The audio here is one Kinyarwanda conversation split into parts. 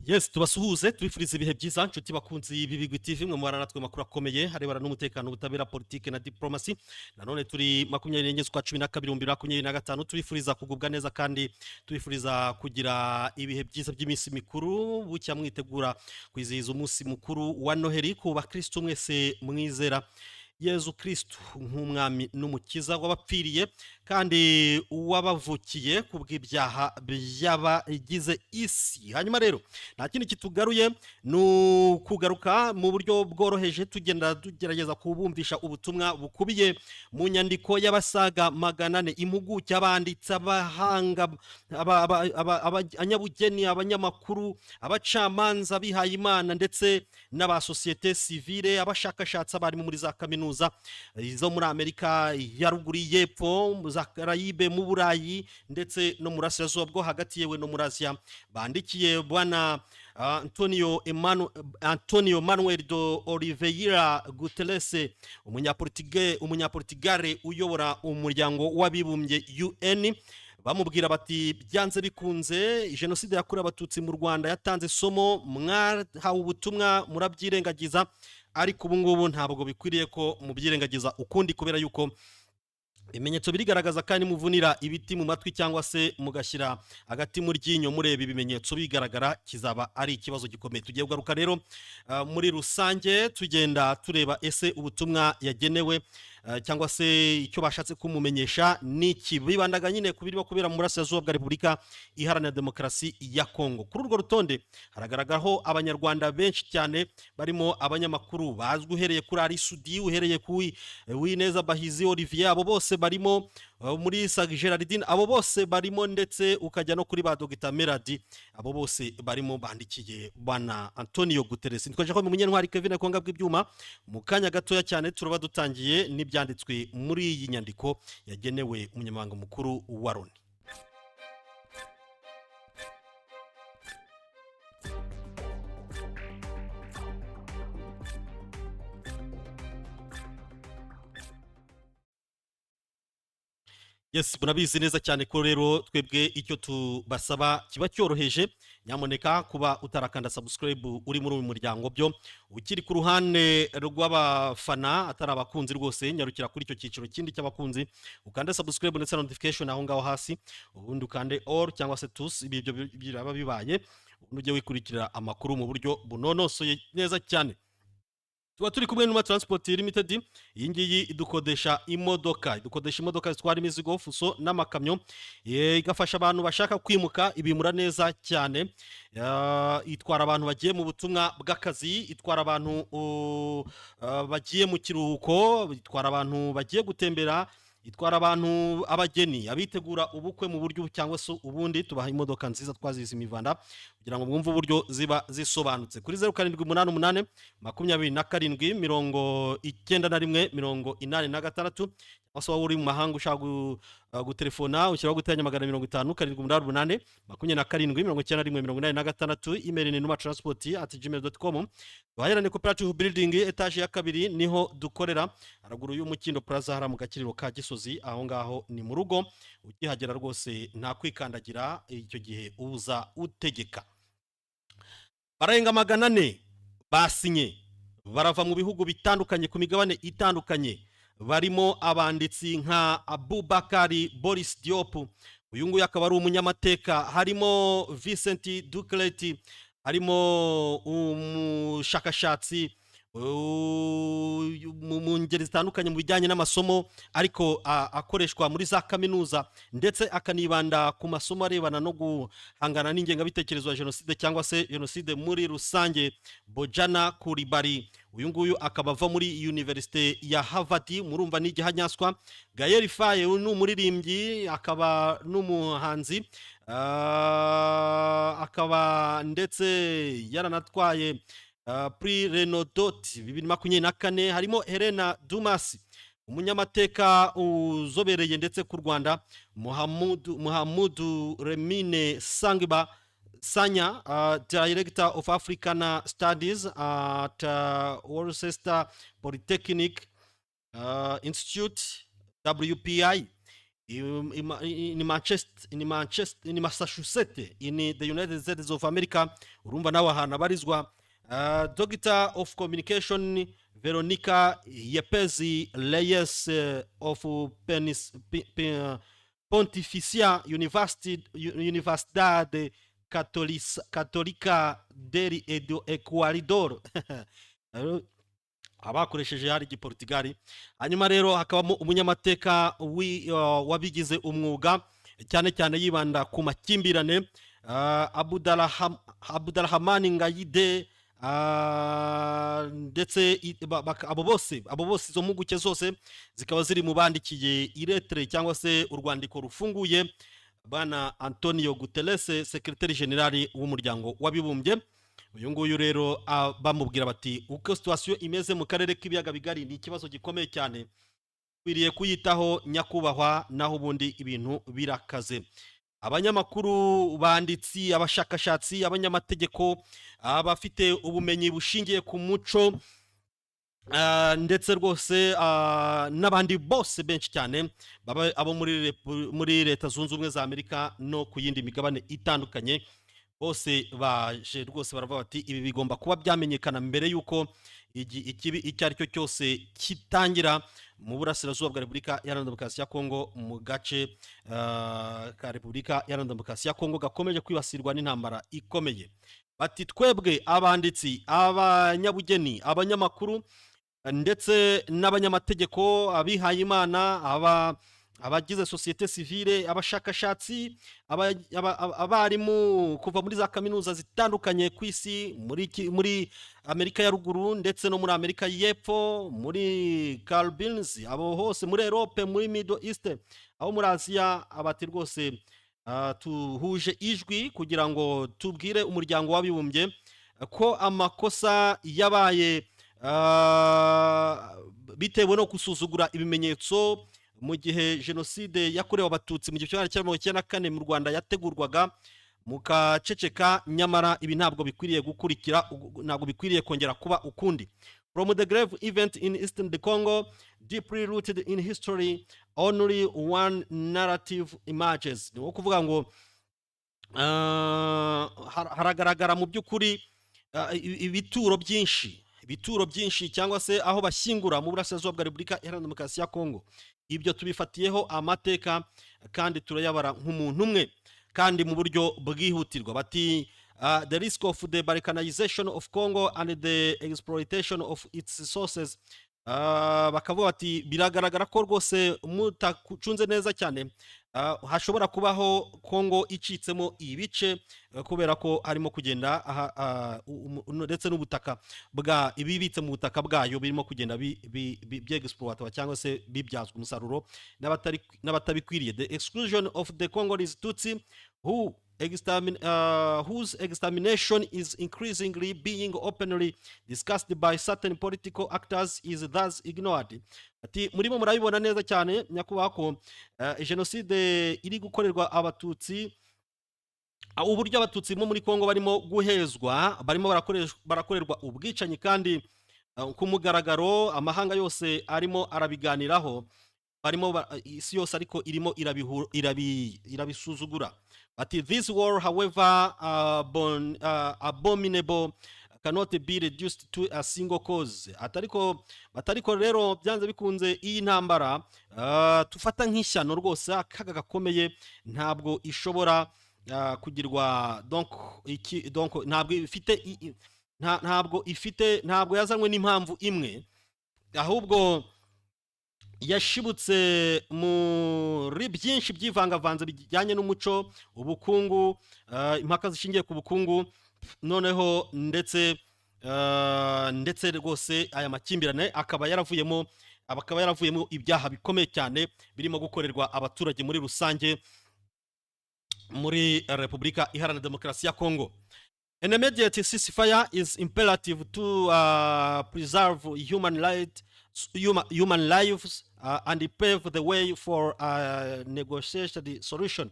Yes, tubasuhuze tubifuriza ibihe byiza nshuti bakunzi IBIGWI TV mwe mubarana natwe makuru akomeye arebana n'umutekano ubutabera politique na diplomatie. Nanone turi 24 z'ukwa 12 2025 tubifuriza kugubwa neza kandi tubifuriza kugira ibihe byiza by'iminsi mikuru bucya mwitegura kwizihiza umunsi mukuru wa Noheli ku bakristo mwese mwizera Yezu Kristo nk'umwami n'umukiza w'abapfiriye kandi uwabavukiye kubw'ibyaha by'abagize isi. Hanyuma rero nta kindi kitugaruye kugaruka mu buryo bworoheje tugenda tugerageza kubumvisha ubutumwa bukubiye mu nyandiko y'abasaga 400 impuguke abanditsi abahanga abanyabugeni abanyamakuru abacamanza bihaye Imana ndetse n'aba societe civile abashakashatsi abari muri za kaminuza izo muri Amerika ya ruguru y'epfo za Karayibe mu Burayi ndetse no mu Burasirazuba bwo hagati yewe no muri Asia bandikiye bwana Antonio Manuel do Oliveira Guterres umunyaportigale uyobora umuryango w'abibumbye UN bamubwira bati byanze bikunze jenoside yakorewe abatutsi mu Rwanda yatanze somo mwahawe ubutumwa murabyirengagiza ariko ubu ngubu ntabwo bikwiriye ko mubyirengagiza ukundi kubera yuko ibimenyetso birigaragaza kandi muvunira ibiti mu matwi cyangwa se mugashyira agati mu ryinyo mureba ibimenyetso bigaragara kizaba ari ikibazo gikomeye. Tugiye kugaruka rero muri rusange tugenda tureba ese ubutumwa yagenewe cyangwa se icyo bashatse kumumenyesha niki bibandaga nyine kubirimo kubera mu Burasirazuba bwa Repubulika Iharanira Demokarasi ya Congo. Kuri urwo rutonde haragaragaraho abanyarwanda benshi cyane barimo abanyamakuru bazwi uhereye kuri Ari Sudi uhereye ku Wineza Bahizi Olivier abo bose barimo muri Sag Gerardine abo bose barimo ndetse ukajya no kuri ba Dr Melody abo bose barimo bandikiye bwana Antonio Guterres. Twaje ko mu munyentwari Kevin Konga bw'ibyuma mu kanya gatoya cyane turaba dutangiye n'ibyanditswe muri iyi nyandiko yagenewe umunyamabanga mukuru wa Loni. Yes, murabizi neza cyane ko rero twebwe icyo tubasaba kiba cyoroheje nyamoneka kuba utarakanda subscribe uri muri uyu muryango byo ukiri ku ruhande rw'abafana atari abakunzi rwose nyarukira kuri icyo cyiciro kindi cy'abakunzi ukanda subscribe ndetse na notification aho ngaho hasi ubundi ukande all cyangwa se tous ibyo biraba bibaye ubundi ujye wikurikira amakuru mu buryo bunonosoye neza cyane. Tuba turi kumwe n'uma Transport Limited iyi ngiyi idukodesha imodoka zitwara imizigo fuso n'amakamyo igafasha abantu bashaka kwimuka ibimura neza cyane itwara abantu bagiye mu butumwa bw'akazi itwara abantu bagiye mu kiruhuko itwara abantu bagiye gutembera itwara abantu abageni abitegura ubukwe mu buryo cyangwa se ubundi tubaha imodoka nziza twazize imivanda kugira ngo mwumve uburyo ziba zisobanutse kuri 0788 27 91 Asa uri mu mahanga ushaka gutelefona ushyiraho gutanya 550 788 27 email ni numatransport@gmail.com. Bahayirane cooperative building etage ya kabiri niho dukorera haraguru y'umukindo plaza hara mu gakiriro ka Gisozi aho ngaho ni mu rugo ukihagera rwose nta kwikandagira icyo gihe uza utegeka. Bararenga 400 basinye barava mu bihugu bitandukanye ku migabane itandukanye barimo abanditsi nka Abubakari Boris Diop uyu nguyu akaba ari umunyamateka harimo Vincent Ducleti harimo umushakashatsi mu ngeri zitandukanye mu bijyanye n'amasomo ariko akoreshwa muri za kaminuza ndetse akanibanda ku masomo arebana no guhangana n'ingengabitekerezo ya jenoside cyangwa se jenoside muri rusange. Bojana Kuribari uyu nguyu akaba ava muri University ya Harvard murumva n'igihanyaswa. Gael Faye n'umuririmbyi akaba n'umuhanzi akaba ndetse yaranatwaye Prix Renaudot 2024 harimo Helena Dumas umunyamateka uzobereye ndetse ku Rwanda Muhamudu Remine Sanya Director of African Studies at Worcester Polytechnic Institute WPI in Massachusetts in the United States of America. Urumva nawe ahantu abarizwa. Doctor of Communication Veronica Yepezi Reyes of Pontificia Universidad Católica del Ecuador. Abakoresheje hari igiportugali. Hanyuma rero hakabamo umunyamateka wabigize umwuga cyane cyane yibanda ku makimbirane, Abdulrahman Ngayide, ndetse abo bose izo mpuguke zose zikaba ziri mu bandikiye iretere cyangwa se urwandiko rufunguye bana Antonio Guterres, sekretari generali w'umuryango w'abibumbye. Uyu nguyu rero bamubwira bati uko situation imeze mu karere k'ibiyaga bigari ni ikibazo gikomeye cyane, kwiriye kuyitaho nyakubahwa, naho ubundi ibintu birakaze. Abanyamakuru, banditsi, abashakashatsi, abanyamategeko, abafite ubumenyi bushingiye ku muco, ndetse rwose n'abandi bose benshi cyane abo muri Leta Zunze Ubumwe za Amerika no ku yindi migabane itandukanye, bose baje rwose baravuga bati ibi bigomba kuba byamenyekana mbere yuko ikibi icyo ari cyo cyose kitangira mu burasirazuba bwa Repubulika Iharanira Demokarasi ya Kongo, mu gace ka Repubulika Iharanira Demokarasi ya Kongo gakomeje kwibasirwa n'intambara ikomeye. Bati twebwe abanditsi, abanyabugeni, abanyamakuru ndetse n'abanyamategeko, abihaye Imana, abagize societe civile, abashakashatsi, abarimu kuva muri za kaminuza zitandukanye ku isi, muri Amerika ya ruguru ndetse no muri Amerika y'Epfo, muri Caribbeans, abo hose muri Europe, muri Middle East, abo muri Asia, abati rwose tuhuje ijwi kugira ngo tubwire umuryango w'abibumbye ko amakosa yabaye bitewe no gusuzugura ibimenyetso mu gihe jenoside yakorewe abatutsi mu gihe cya 1994 mu Rwanda yategurwaga, mukaceceka. Nyamara ibi ntabwo bikwiriye gukurikira, ntabwo bikwiriye kongera kuba ukundi. From the grave event in Eastern Congo, deeply rooted in history, only one narrative emerges. Ni ukuvuga ngo haragaragara mu by'ukuri ibituro byinshi cyangwa se aho bashyingura mu burasirazuba bwa Repubulika Iharanira Demokarasi ya Kongo. Ibyo tubifatiyeho amateka kandi turayabara nk'umuntu umwe kandi mu buryo bwihutirwa. Bati the risk of the balkanization of Congo and the exploitation of its resources, bakavuga bati biragaragara ko rwose mutacunze neza cyane hashobora kubaho Kongo icitsemo ibice, kubera ko harimo kugenda ndetse n'ubutaka bwa ibibitse mu butaka bwayo birimo kugenda byexploitwa cyangwa se bibyazwa umusaruro n'abatabikwiriye. The exclusion of the Congolese Tutsi whose extermination is increasingly being openly discussed by certain political actors is thus ignored. Ati murimo murabibona neza cyane nyakubahwa ko jenoside iri gukorerwa abatutsi, uburyo abatutsi muri Kongo barimo guhezwa, barimo barakorerwa ubwicanyi kandi ku mugaragaro, amahanga yose arimo arabiganiraho, barimo isi yose ariko irimo irabisuzugura. Ati this war, however abominable, cannot be reduced to a single cause. Atariko rero byanze bikunze iyi ntambara tufata nk'ishyano rwose, akaga gakomeye, ntabwo ishobora kugirwa ntabwo yazanywe n'impamvu imwe, ahubwo yashibutse muri byinshi byivangavanze bijyanye n'umuco, ubukungu, impaka zishingiye ku bukungu, noneho ndetse rwose aya makimbirane akaba yaravuyemo ibyaha bikomeye cyane birimo gukorerwa abaturage muri rusange muri Repubulika Iharanira Demokarasi ya Kongo. An immediate ceasefire is imperative to preserve human lives and pave the way for a negotiated solution.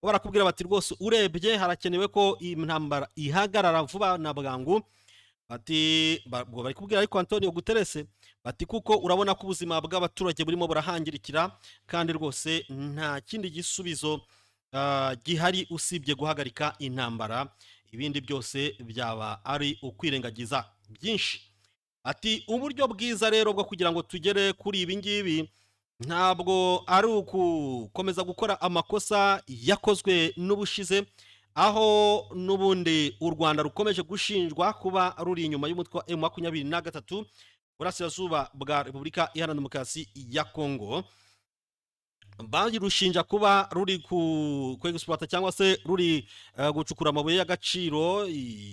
Barakubwira bati rwose urebye harakenewe ko intambara ihagarara vuba na bwangu, bati bari kubwira ariko Antonio Guterres bati kuko urabona ko ubuzima bw'abaturage burimo burahangirikira kandi rwose nta kindi gisubizo gihari usibye guhagarika intambara, ibindi byose byaba ari ukwirengagiza byinshi. Ati uburyo bwiza rero bwo kugira ngo tugere kuri ibi ngibi ntabwo ari ukukomeza gukora amakosa yakozwe n'ubushize, aho n'ubundi u Rwanda rukomeje gushinjwa kuba ruri inyuma y'umutwe wa M23 burasirazuba bwa Repubulika Iharanira Demokarasi ya Congo. Barushinja kuba ruri kwegsploita cyangwa se ruri gucukura amabuye y'agaciro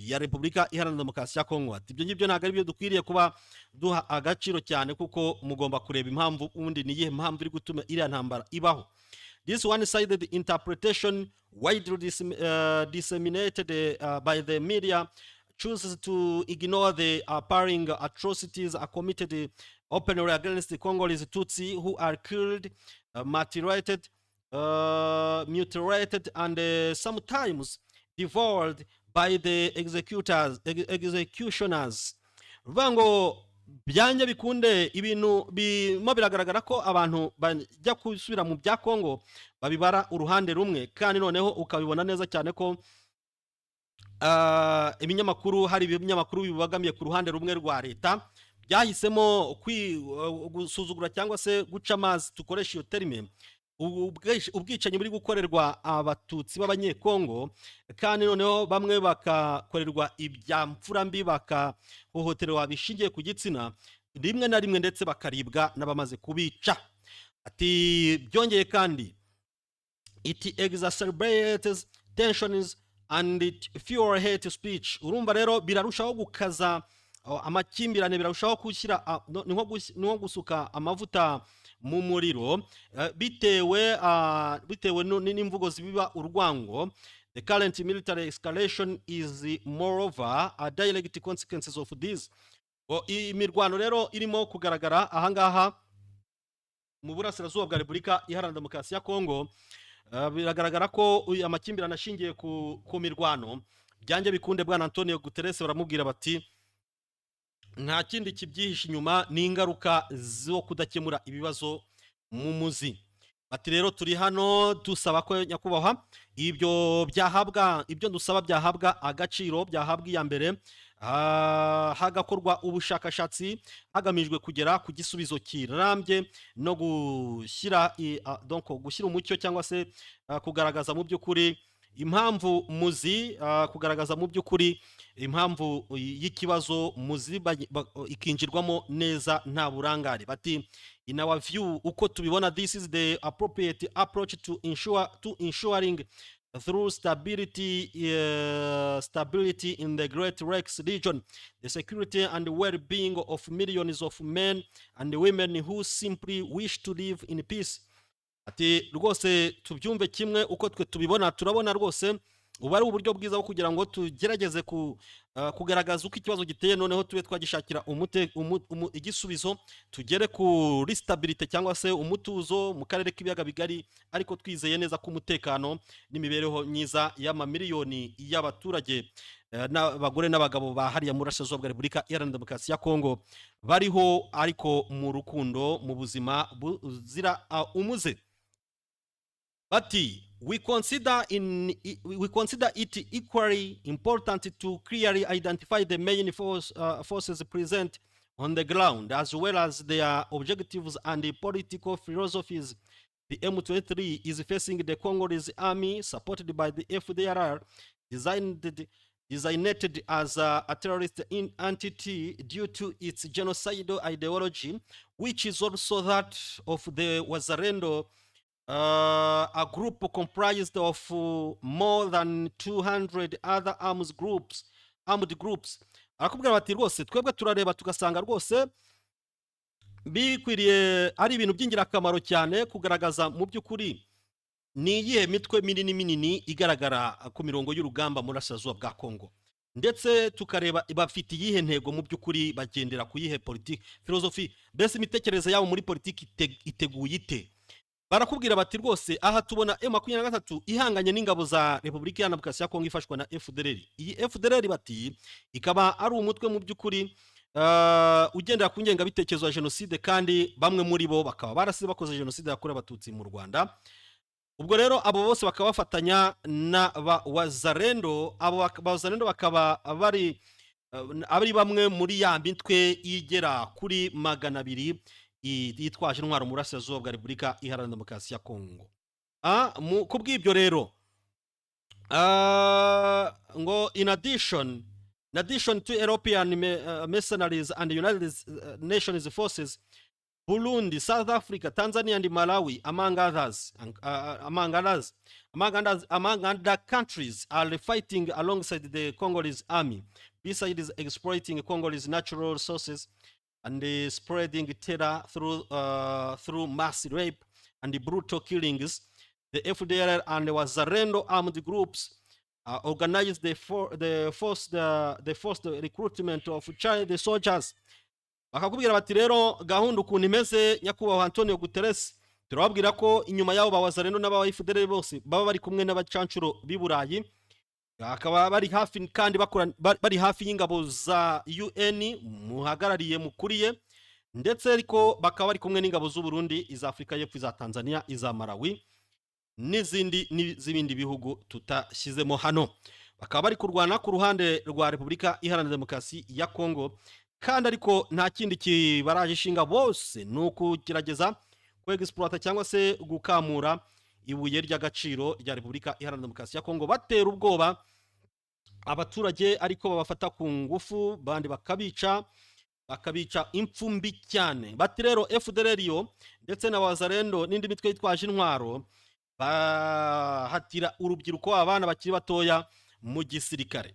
ya Repubulika Iharanira Demokarasi ya Congo. Ati ibyo ngibyo ntabwo ari byo dukwiriye kuba duha agaciro cyane, kuko mugomba kureba impamvu ubundi ni iyihe mpamvu iri gutuma iriya ntambara ibaho. This one-sided interpretation, widely disseminated by the media, chooses to ignore the appalling atrocities committed openly against the Congolese Tutsi who are killed, mutilated, and sometimes devoured by the executioners. Vango byanje bikunde ibintu bimo biragaragara ko abantu bajya kusubira mu bya Congo babibara uruhande rumwe, kandi noneho ukabibona neza cyane ko ibinyamakuru hari ibinyamakuru bibagamiye ku ruhande rumwe rwa leta byahisemo gusuzugura cyangwa se guca amazi, tukoresha iyo terime, ubwicanyi buri gukorerwa abatutsi b'abanyekongo, kandi noneho bamwe bakakorerwa ibyamfura mbi, bakahohoterwa bishingiye ku gitsina, rimwe na rimwe ndetse bakaribwa n'abamaze kubica. Ati byongeye kandi it exacerbates tensions and it fuel hate speech. Urumva rero birarushaho gukaza amakimbirane, birarushaho gushyira niho gusuka amavuta mu muriro, bitewe n'imvugo zibiba urwango. The current military escalation is moreover a direct consequences of this. Imirwano rero irimo kugaragara ahangaha mu burasirazuba bwa Repubulika Iharanira Demokarasi ya Congo, biragaragara ko amakimbirane ashingiye ku mirwano. Byanjye bikunde bwana Antonio Guterres baramubwira bati nta kindi kibyihishe inyuma ni ingaruka zo kudakemura ibibazo mu muzi. Bati rero turi hano dusaba ko nyakubahwa ibyo dusaba byahabwa agaciro, byahabwa iya mbere, hagakorwa ubushakashatsi hagamijwe kugera ku gisubizo kirambye no gushyira umucyo cyangwa se kugaragaza mu by'ukuri impamvu muzi, kugaragaza mu by'ukuri impamvu y'ikibazo muzi ikinjirwamo neza nta burangare. Bati in our view, uko tubibona, this is the appropriate approach to ensuring through stability in the Great Lakes region, the security and well-being of millions of men and women who simply wish to live in peace. Ati rwose tubyumve kimwe uko twe tubibona, turabona rwose ubu ari uburyo bwiza bwo kugira ngo tugerageze kugaragaza uko ikibazo giteye, noneho tube twagishakira igisubizo, tugere kuri stabilite cyangwa se umutuzo mu karere k'ibiyaga bigari, ariko twizeye neza ko umutekano n'imibereho myiza y'amamiliyoni y'abaturage n'abagore n'abagabo bahariya mu burasirazuba bwa Repubulika Iharanira Demokarasi ya Congo bariho ariko mu rukundo, mu buzima buzira umuze. Bati we consider it equally important to clearly identify the main forces present on the ground, as well as their objectives and the political philosophies. The M23 is facing the Congolese army, supported by the FDLR, designated as a terrorist entity due to its genocidal ideology, which is also that of the Wazalendo, a group comprised of more than 200 other armed groups. Arakubwira bati rwose twebwe turareba tugasanga rwose bikwiriye ari ibintu by'ingirakamaro cyane kugaragaza mu by'ukuri ni iyihe mitwe minini igaragara ku mirongo y'urugamba muri burasirazuba bwa Congo, ndetse tukareba bafite iyihe ntego mu by'ukuri, bagendera ku yihe politiki filozofi, mbese imitekerereze yabo muri politiki iteguye ite. barakubwira bati rwose aha tubona M23 ihanganye n'ingabo za Repubulika Iharanira Demokarasi ya Kongo ifashwa na FDLR. Iyi FDLR bati ikaba ari umutwe mu by'ukuri ugendera ku ngengabitekerezo ya jenoside, kandi bamwe muri bo bakaba barasize bakoze jenoside yakorewe abatutsi mu Rwanda. Ubwo rero abo bose bakaba bafatanya na wazalendo. Abo wazalendo bakaba bari bamwe muri ya mitwe igera kuri 200 yitwaje intwaro mu burasirazuba bwa Repubulika Iharanira Demokarasi ya Kongo. Kubw'ibyo rero ngo in addition to European mercenaries and United Nations forces, Burundi, South Africa, Tanzania and Malawi, among other countries, are fighting alongside the Congolese army, besides exploiting Congolese natural resources and spreading terror through mass rape and brutal killings. The FDLR and Wazalendo armed groups organized the forced recruitment of child soldiers. Bakakubwira bati rero gahunda ukuntu imeze, nyakubahwa Antonio Guterres, turababwira ko inyuma yabo bawazalendo n'aba FDLR bose baba bari kumwe n'abacancuro b'Iburayi, akaba bari hafi kandi bari hafi y'ingabo za UN muhagarariye mukuriye, ndetse ariko bakaba bari kumwe n'ingabo z'u Burundi, iza Afrika y'Epfo, iza Tanzania, iza Malawi n'izindi bihugu tutashyizemo hano. Bakaba bari kurwana ku ruhande rwa Repubulika Iharanira Demokarasi ya Kongo, kandi ariko nta kindi kibaraje ishinga bose nuko kirageza kwexploita cyangwa se gukamura ibuye ry'agaciro rya Repubulika Iharanira Demokarasi ya Kongo, batera ubwoba abaturage ariko babafata ku ngufu, bandi bakabica impfumbi cyane. Bati rero FDLR yo ndetse na wazalendo n'indi mitwe yitwaje intwaro bahatira urubyiruko, abana bakiri batoya mu gisirikare.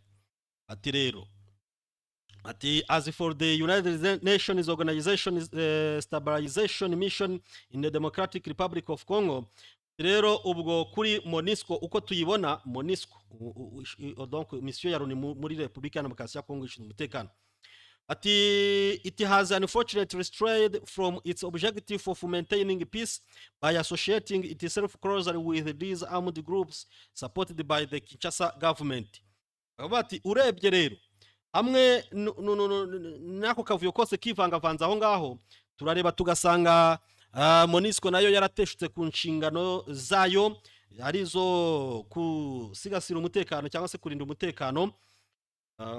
Ati rero as for the United Nations Organization Stabilization Mission in the Democratic Republic of Congo, rero ubwo kuri MONUSCO uko tuyibona, MONUSCO donc mission ya Loni muri Repubulika Iharanira Demokarasi ya Kongo ishinzwe umutekano, ati it has unfortunately strayed from its objective of maintaining peace by associating itself closely with these armed groups supported by the Kinshasa government. Bati urebye rero hamwe nako kavuyo kose kivangavanza aho ngaho, turareba tugasanga MONUSCO nayo yarateshutse ku nshingano zayo arizo kusigasira umutekano cyangwa se kurinda umutekano,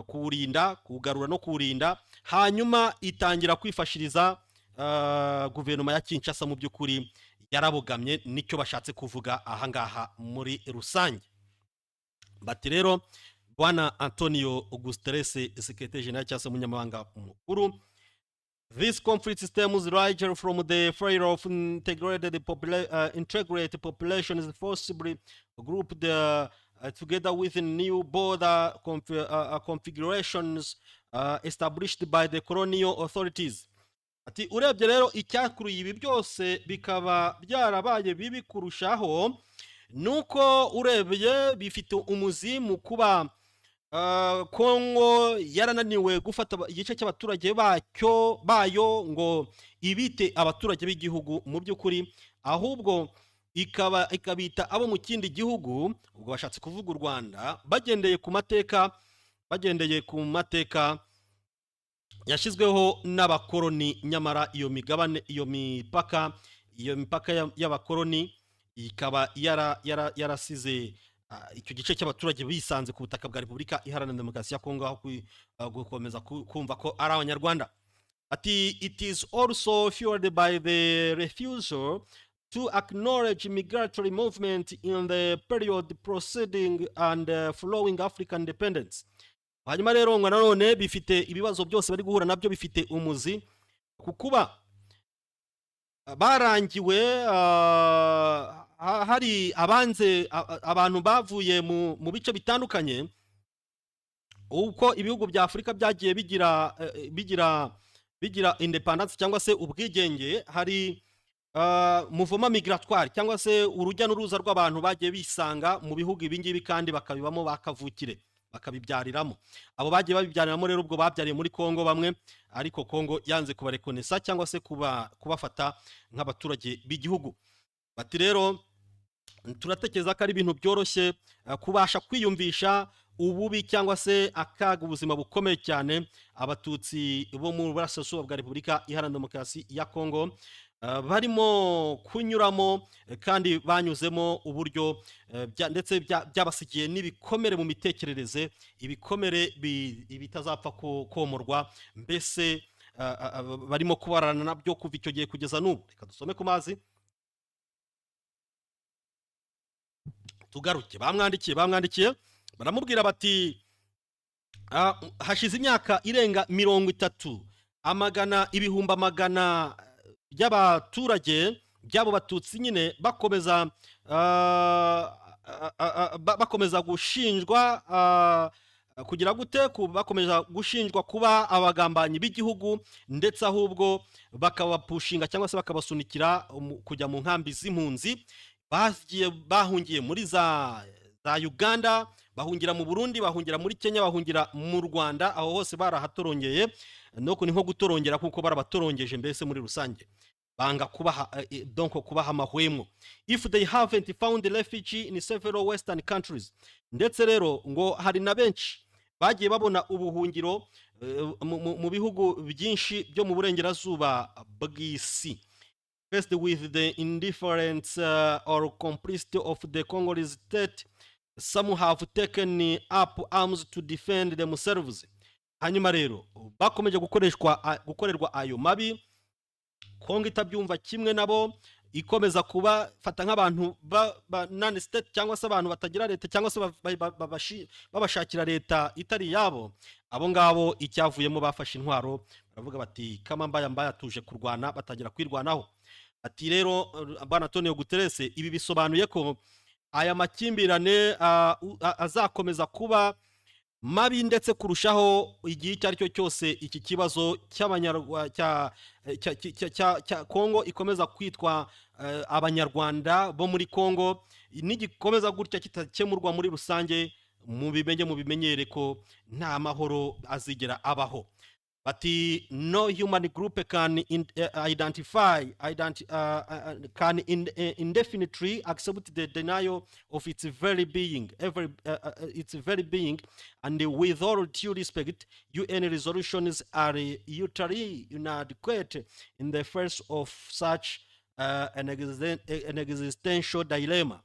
kurinda, kugarura no kurinda, hanyuma itangira kwifashiriza guverinoma ya Kinshasa. Mu by'ukuri yarabogamye, nicyo bashatse kuvuga aha ngaha muri rusange. Bati rero Bwana Antonio Guterres, Secretary General cyangwa umunyamabanga mukuru, this conflict stems largely from the failure of integrated populations forcibly grouped together with new border configurations established by the colonial authorities. Ati urebye rero icyakuruye ibi byose bikaba byarabaye bibi kurushaho, nuko urebye bifite umuzi mu kuba Kongo yarananiwe gufata igice cy'abaturage bayo ngo ibite abaturage b'igihugu mu by'ukuri, ahubwo ikabita abo mu kindi gihugu. Ubwo bashatse kuvuga u Rwanda bagendeye ku mateka yashyizweho n'abakoloni, nyamara iyo mipaka y'abakoloni ikaba yarasize icyo gice cy'abaturage bisanze ku butaka bwa Repubulika Iharanira Demokarasi ya Kongo aho gukomeza kumva ko ari Abanyarwanda. Ati it is also fueled by the refusal to acknowledge migratory movement in the period preceding and following African independence. Hanyuma rero ngo nanone bifite ibibazo byose bari guhura nabyo bifite umuzi kukuba barangiwe, hari abantu bavuye mu bice bitandukanye, uko ibihugu bya Afrika byagiye bigira independence cyangwa se ubwigenge. Hari mouvement migratoire cyangwa se urujya n'uruza rw'abantu bagiye bisanga mu bihugu ibingibi kandi bakabibamo, bakavukire bakabibyariramo. Abo bagiye babibyariramo rero ubwo babyariye muri Kongo bamwe, ariko Kongo yanze kubarekonesa cyangwa se kubafata nk'abaturage b'igihugu. bati rero turatekereza ko ari ibintu byoroshye kubasha kwiyumvisha ububi cyangwa se akaga ubuzima bukomeye cyane abatutsi bo mu burasirazuba bwa Repubulika Iharanira Demokarasi ya Congo barimo kunyuramo kandi banyuzemo uburyo ndetse byabasigiye n'ibikomere mu mitekerereze, ibikomere bitazapfa komorwa, mbese barimo kubarana nabyo kuva icyo gihe kugeza n'ubu. Reka dusome ku mazi tugaruke. Bamwandikiye baramubwira bati hashize imyaka irenga 30 ibihumbi amagana by'abaturage byabo batutsi nyine bakomeza gushinjwa kugira gute bakomeza gushinjwa kuba abagambanyi b'igihugu, ndetse ahubwo bakabapushinga cyangwa se bakabasunikira kujya mu nkambi z'impunzi. Bahungiye muri za Uganda, bahungira mu Burundi, bahungira muri Kenya, bahungira mu Rwanda, aho hose barahatorongeye. Nuko ni nko gutorongera kuko barabatorongeje mbese muri rusange, banga kubaha amahwemo. If they haven't found refuge in several western countries, ndetse rero ngo hari na benshi bagiye babona ubuhungiro mu bihugu byinshi byo mu burengerazuba bw'isi. Faced with the indifference or complicity of the Congolese state, some have taken up arms to defend themselves. Hanyuma rero bakomeje gukorerwa ayo mabi, Kongo itabyumva kimwe nabo, ikomeza kuba fata nk'abantu non state cyangwa se abantu batagira leta cyangwa se babashakira leta itari yabo. Abo ngabo icyavuyemo bafashe intwaro, baravuga bati kama mbaya tuje kurwana, batangira kwirwanaho. Ati rero Bwana Antonio Guterres, ibi bisobanuye ko aya makimbirane azakomeza kuba mabi ndetse kurushaho igihe icyo ari cyo cyose iki kibazo cy'Abanyarwanda cya Congo ikomeza kwitwa Abanyarwanda bo muri Congo, nigikomeza gutya kitakemurwa muri rusange, mubimenyere ko nta mahoro azigera abaho. Bati no human group can indefinitely accept the denial of its very being, and with all due respect, UN resolutions are utterly inadequate in the face of such an existential dilemma.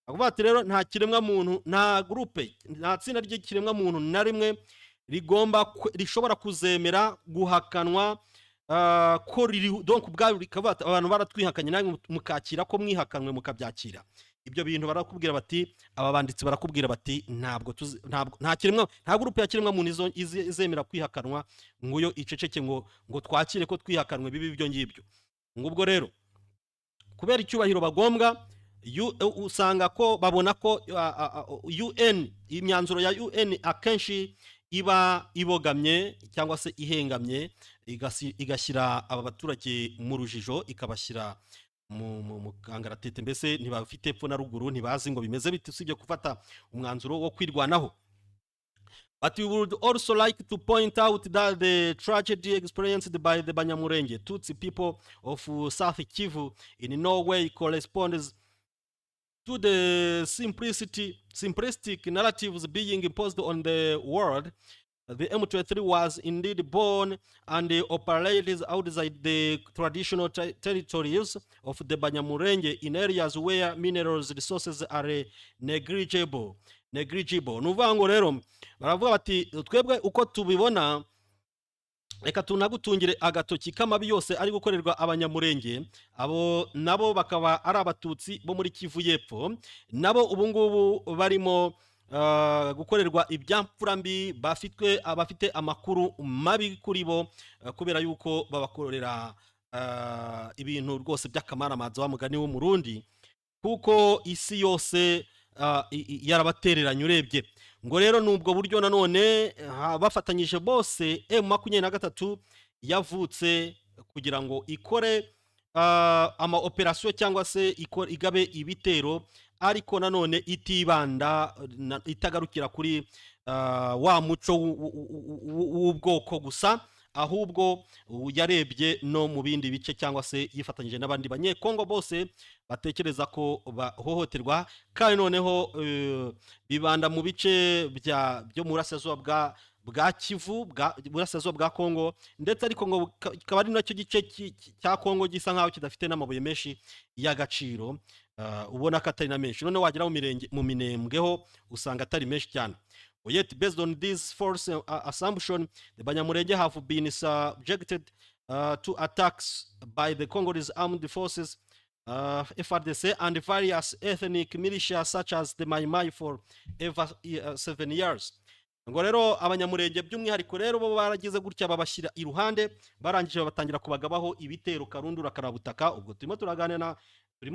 Akubati rero nta kiremwa muntu, nta groupe, nta tsinda ry'ikiremwa muntu na rimwe rishobora kuzemera guhakanwa ko donc ubwabo rikabata abantu baratwihakanye namwe mukakira ko mwihakanwe mukabyakira. Ibyo bintu barakubwira bati, aba banditsi barakubwira bati nta kiremwa, nta groupe ya kiremwa muntu izemera kwihakanwa ngo yo iceceke ngo twakire ko twihakanwe bibi byo ngibyo. Ngubwo rero kubera icyubahiro bagombwa, usanga ko babona ko UN, imyanzuro ya UN akenshi iba ibogamye cyangwa se ihengamye, igashyira aba baturage mu rujijo, ikabashyira mu kangaratete, mbese ntibafite epfo na ruguru, ntibazi ngo bimeze bite usibye gufata umwanzuro wo kwirwanaho. But we would also like to point out that the tragedy experienced by the Banyamulenge Tutsi people of South Kivu in no way corresponds to the simplistic narratives being imposed on the world. The M23 was indeed born and operated outside the traditional territories of the Banyamulenge in areas where minerals resources are negligible. Nuvuga ngo rero baravuga bati twebwe uko tubibona, reka tunagutungire agatoki k'amabi yose ari gukorerwa Abanyamulenge. Abo nabo bakaba ari abatutsi bo muri Kivu y'Epfo, nabo ubu ngubu barimo gukorerwa ibyamfura mbi, abafite amakuru mabi kuri bo, kubera yuko babakorera ibintu rwose by'akamaramaza wa mugani wo Murundi, kuko isi yose yarabatereranye urebye. Ngo rero nubwo buryo nanone bafatanyije bose, M23 yavutse kugira ngo ikore ama operation cyangwa se igabe ibitero, ariko nanone itibanda, itagarukira kuri wa muco w'ubwoko gusa, ahubwo yarebye no mu bindi bice cyangwa se yifatanyije n'abandi banyekongo bose batekereza ko bahohoterwa, kandi noneho bibanda mu bice byo mu burasirazuba bwa Kivu, burasirazuba bwa Kongo, ndetse ariko ngo kikaba ari nacyo gice cya Kongo gisa nkaho kidafite n'amabuye menshi y'agaciro, ubona ko atari na menshi, none wagera mu minembweho usanga atari menshi cyane. Yet based on this false assumption, the Banyamulenge have been subjected to attacks by the Congolese armed forces, FARDC, and various ethnic militia such as the Mai Mai for over 7 years. Ngo rero Abanyamulenge by'umwihariko rero bo baragize gutya babashyira iruhande, barangije batangira kubagabaho ibitero karundura karabutaka. Ubwo turimo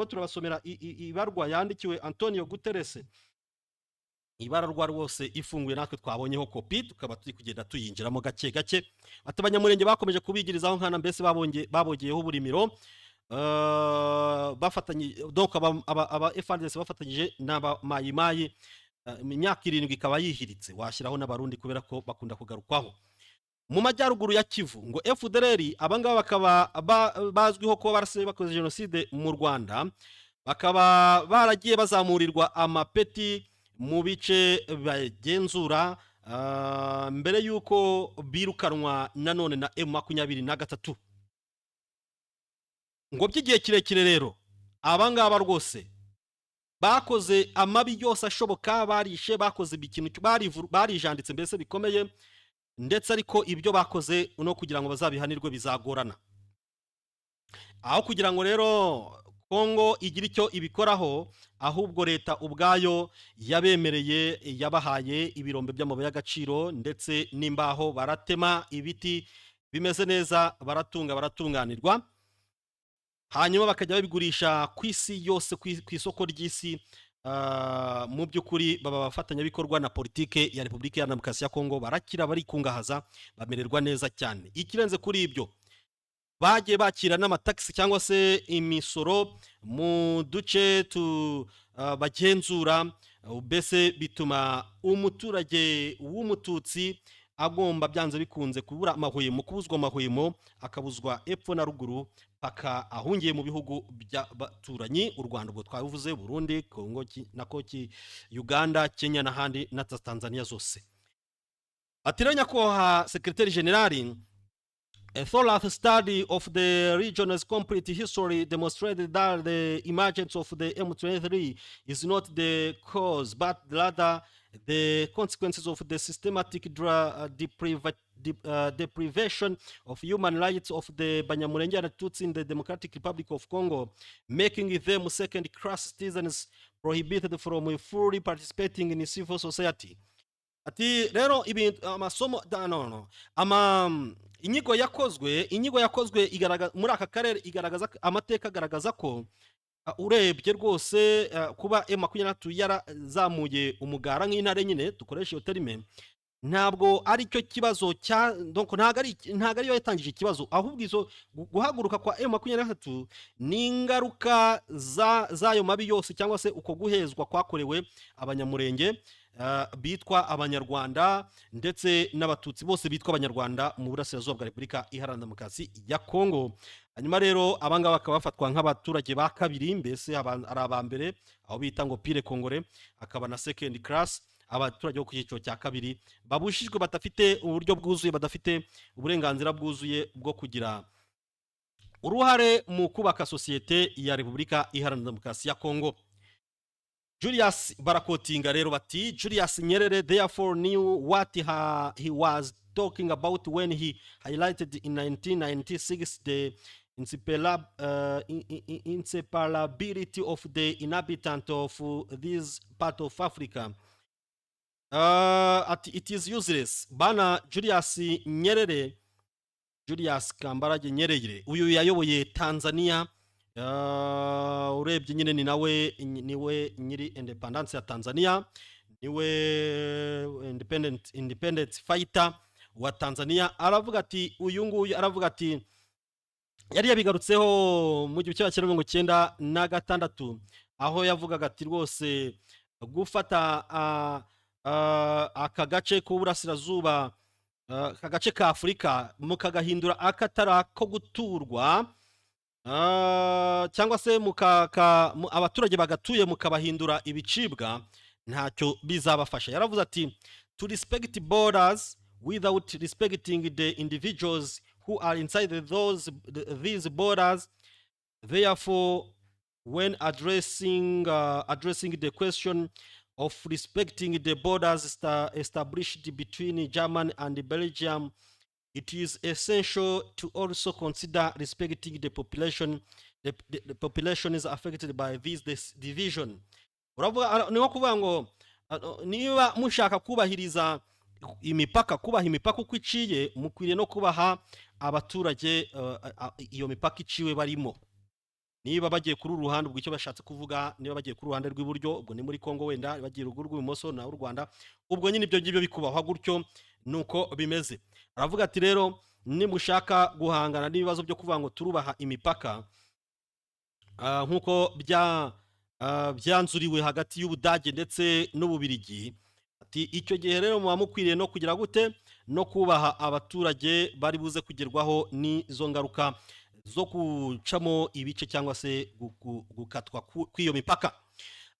turabasomera ibarwa yandikiwe Antonio Guterres, ibarwa rwose ifunguye, natwe twabonyeho kopi, tukaba turi kugenda tuyinjiramo gake gake. Ati Abanyamulenge bakomeje kubigirizaho nkana, mbese babogeyeho uburimiro, bafatanye donc aba FARDC bafatanyije n'aba Mai Mai, imyaka 7 ikaba yihiritse, washyiraho n'abarundi kubera ko bakunda kugarukwaho. Mu majyaruguru ya Kivu ngo FDLR abangaba bakaba bazwiho ko barase bakoze genocide mu Rwanda, bakaba baragiye bazamurirwa amapeti mu bice bagenzura mbere yuko birukanwa nanone na M23. Ngo by'igihe kirekire rero abangaba rwose bakoze amabi yose ashoboka, barishe, bakoze ikintu barijanditse mbese bikomeye, ndetse ariko ibyo bakoze no kugira ngo bazabihanirwe bizagorana. Aho kugira ngo rero Kongo igira icyo ibikoraho, ahubwo leta ubwayo yabemereye, yabahaye ibirombe by'amabuye y'agaciro ndetse n'imbaho, baratema ibiti bimeze neza, baratunganirwa, hanyuma bakajya babigurisha ku isi yose, ku isoko ry'isi. Mu by'ukuri baba bafatanyabikorwa na politike ya Repubulika ya Demokarasi ya Kongo, barakira, barikungahaza, bamererwa neza cyane. Ikirenze kuri ibyo, bagiye bakira n'amataxi cyangwa se imisoro mu duce bagenzura, mbese bituma umuturage w'umututsi agomba byanze bikunze kubura amahwemo, kubuzwa amahwemo, akabuzwa epfo na ruguru, paka ahungiye mu bihugu by'abaturanyi, u Rwanda ubwo twavuze, Burundi, Kongo, Uganda, Kenya n'ahandi, na Tanzania zose. Atiranya ko Secretary General, a thorough study of the region's complete history demonstrated that the emergence of the M23 is not the cause, but rather the consequences of the systematic deprivation of human rights of the Banyamulenge and Tutsi in the Democratic Republic of Congo, making them second-class citizens, prohibited from fully participating in civil society. Ati rero ibintu amasomo inyigo yakozwe igaragaza muri aka karere, igaragaza amateka, agaragaza ko urebye rwose kuba M23 yarazamuye umugara nk'intare nyine, dukoresha iyo terime, ntabwo ari cyo kibazo donc ntabwo ari yo yatangije ikibazo, ahubwo izo guhaguruka kwa M23 ni ingaruka z'ayo mabi yose, cyangwa se uko guhezwa kwakorewe Abanyamulenge bitwa Abanyarwanda, ndetse n'Abatutsi bose bitwa Abanyarwanda mu burasirazuba bwa Repubulika Iharanira Demokarasi ya Kongo. Hanyuma rero abangaba bakaba bafatwa nk'abaturage ba kabiri, mbese ari abambere, aho bita ngo pire Congolais, akaba na second class, abaturage bo ku cyiciro cya kabiri, babushijwe, badafite uburyo bwuzuye, badafite uburenganzira bwuzuye bwo kugira uruhare mu kubaka sosiyete ya Repubulika Iharanira Demokarasi ya Kongo. Julius barakotinga rero bati Julius Nyerere therefore knew what he was talking about when he highlighted in 1996 the inseparability of the inhabitants of this part of Africa. It is useless. Bana Julius Nyerere, Julius Kambarage Nyerere, uyu yayoboye Tanzania, urebye nyine niwe nyiri independence ya Tanzania, niwe independent fighter wa Tanzania. Aravuga ati uyu nguyu, aravuga ati yari yabigarutseho mu 1996, aho yavugaga ati rwose gufata aka gace k'uburasirazuba aka gace ka Afurika mukagahindura akatara ko guturwa, cyangwa se abaturage bagatuye mukabahindura ibicibwa, ntacyo bizabafasha. Yaravuze ati to respect borders without respecting the individuals who are inside these borders. Therefore, when addressing the question of respecting the borders established between Germany and Belgium, it is essential to also consider respecting the population. The population is affected by this division. Ni nko kuvuga ngo niba mushaka kubahiriza kubaha imipaka uko iciye, mukwiriye no kubaha abaturage iyo mipaka iciwe barimo. Niba bagiye kuri uruhande, ubwo icyo bashatse kuvuga, niba bagiye kuri uruhande rw'iburyo, ubwo ni muri Kongo, wenda bagiye ruguru rw'ibumoso na Rwanda, ubwo nyine ibyo ngibyo bikubahwa gutyo, nuko bimeze. Aravuga ati rero nimushaka guhangana n'ibibazo byo kuvuga ngo turubaha imipaka, nkuko byanzuriwe hagati y'Ubudage ndetse n'Ububirigi, ati icyo gihe rero muba mukwiriye no kugira gute, no kubaha abaturage bari buze kugerwaho n'izo ngaruka zo gucamo ibice cyangwa se gukatwa kw'iyo mipaka.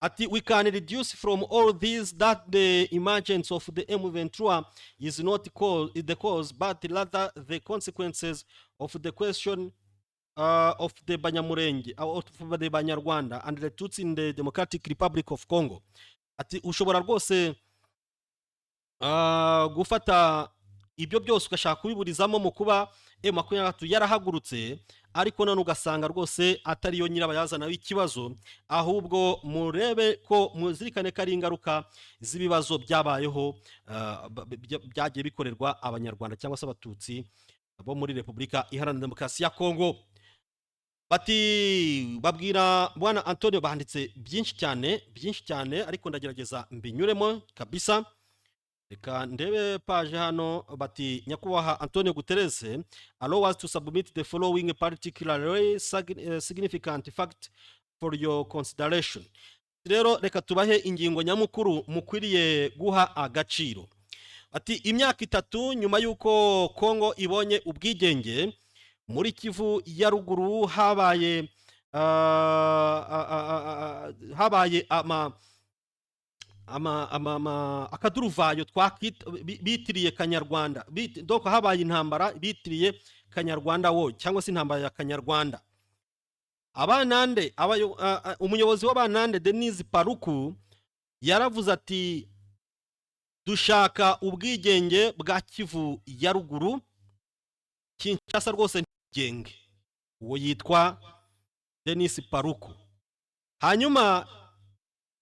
Ati we can reduce from all these that the emergence of the M23 is not the cause, but rather the consequences of the question of the Banyamurenge, of the Banyarwanda and the Tutsi in the Democratic Republic of Congo. Ati ushobora rwose gufata ibyo byose ugashaka kubiburizamo mu kuba M23 yarahagurutse, ariko none ugasanga rwose atari yo nyirabayazana w'ikibazo, ahubwo murebe ko muzirikane ko ari ingaruka z'ibibazo byabayeho byagiye bikorerwa Abanyarwanda cyangwa se Abatutsi bo muri Repubulika Iharanira Demokarasi ya Kongo. Bati babwira Bwana Antonio, banditse byinshi cyane, ariko ndagerageza mbinyuremo kabisa. Reka ndebe page hano. Bati nyakubahwa Antonio Guterres allow us to submit the following particularly significant fact for your consideration. Rero reka tubahe ingingo nyamukuru mukwiriye guha agaciro. Ati imyaka 3 nyuma yuko Kongo ibonye ubwigenge, muri Kivu ya ruguru habaye akaduruvayo bitiriye Kanyarwanda, donc habaye intambara bitiriye Kanyarwanda wo cyangwa se intambara ya Kanyarwanda. Abanande umuyobozi w'Abanande Denis Paruku yaravuze ati dushaka ubwigenge bwa Kivu ya ruguru, Kinshasa rwose ntigenge. Uwo yitwa Denis Paruku. Hanyuma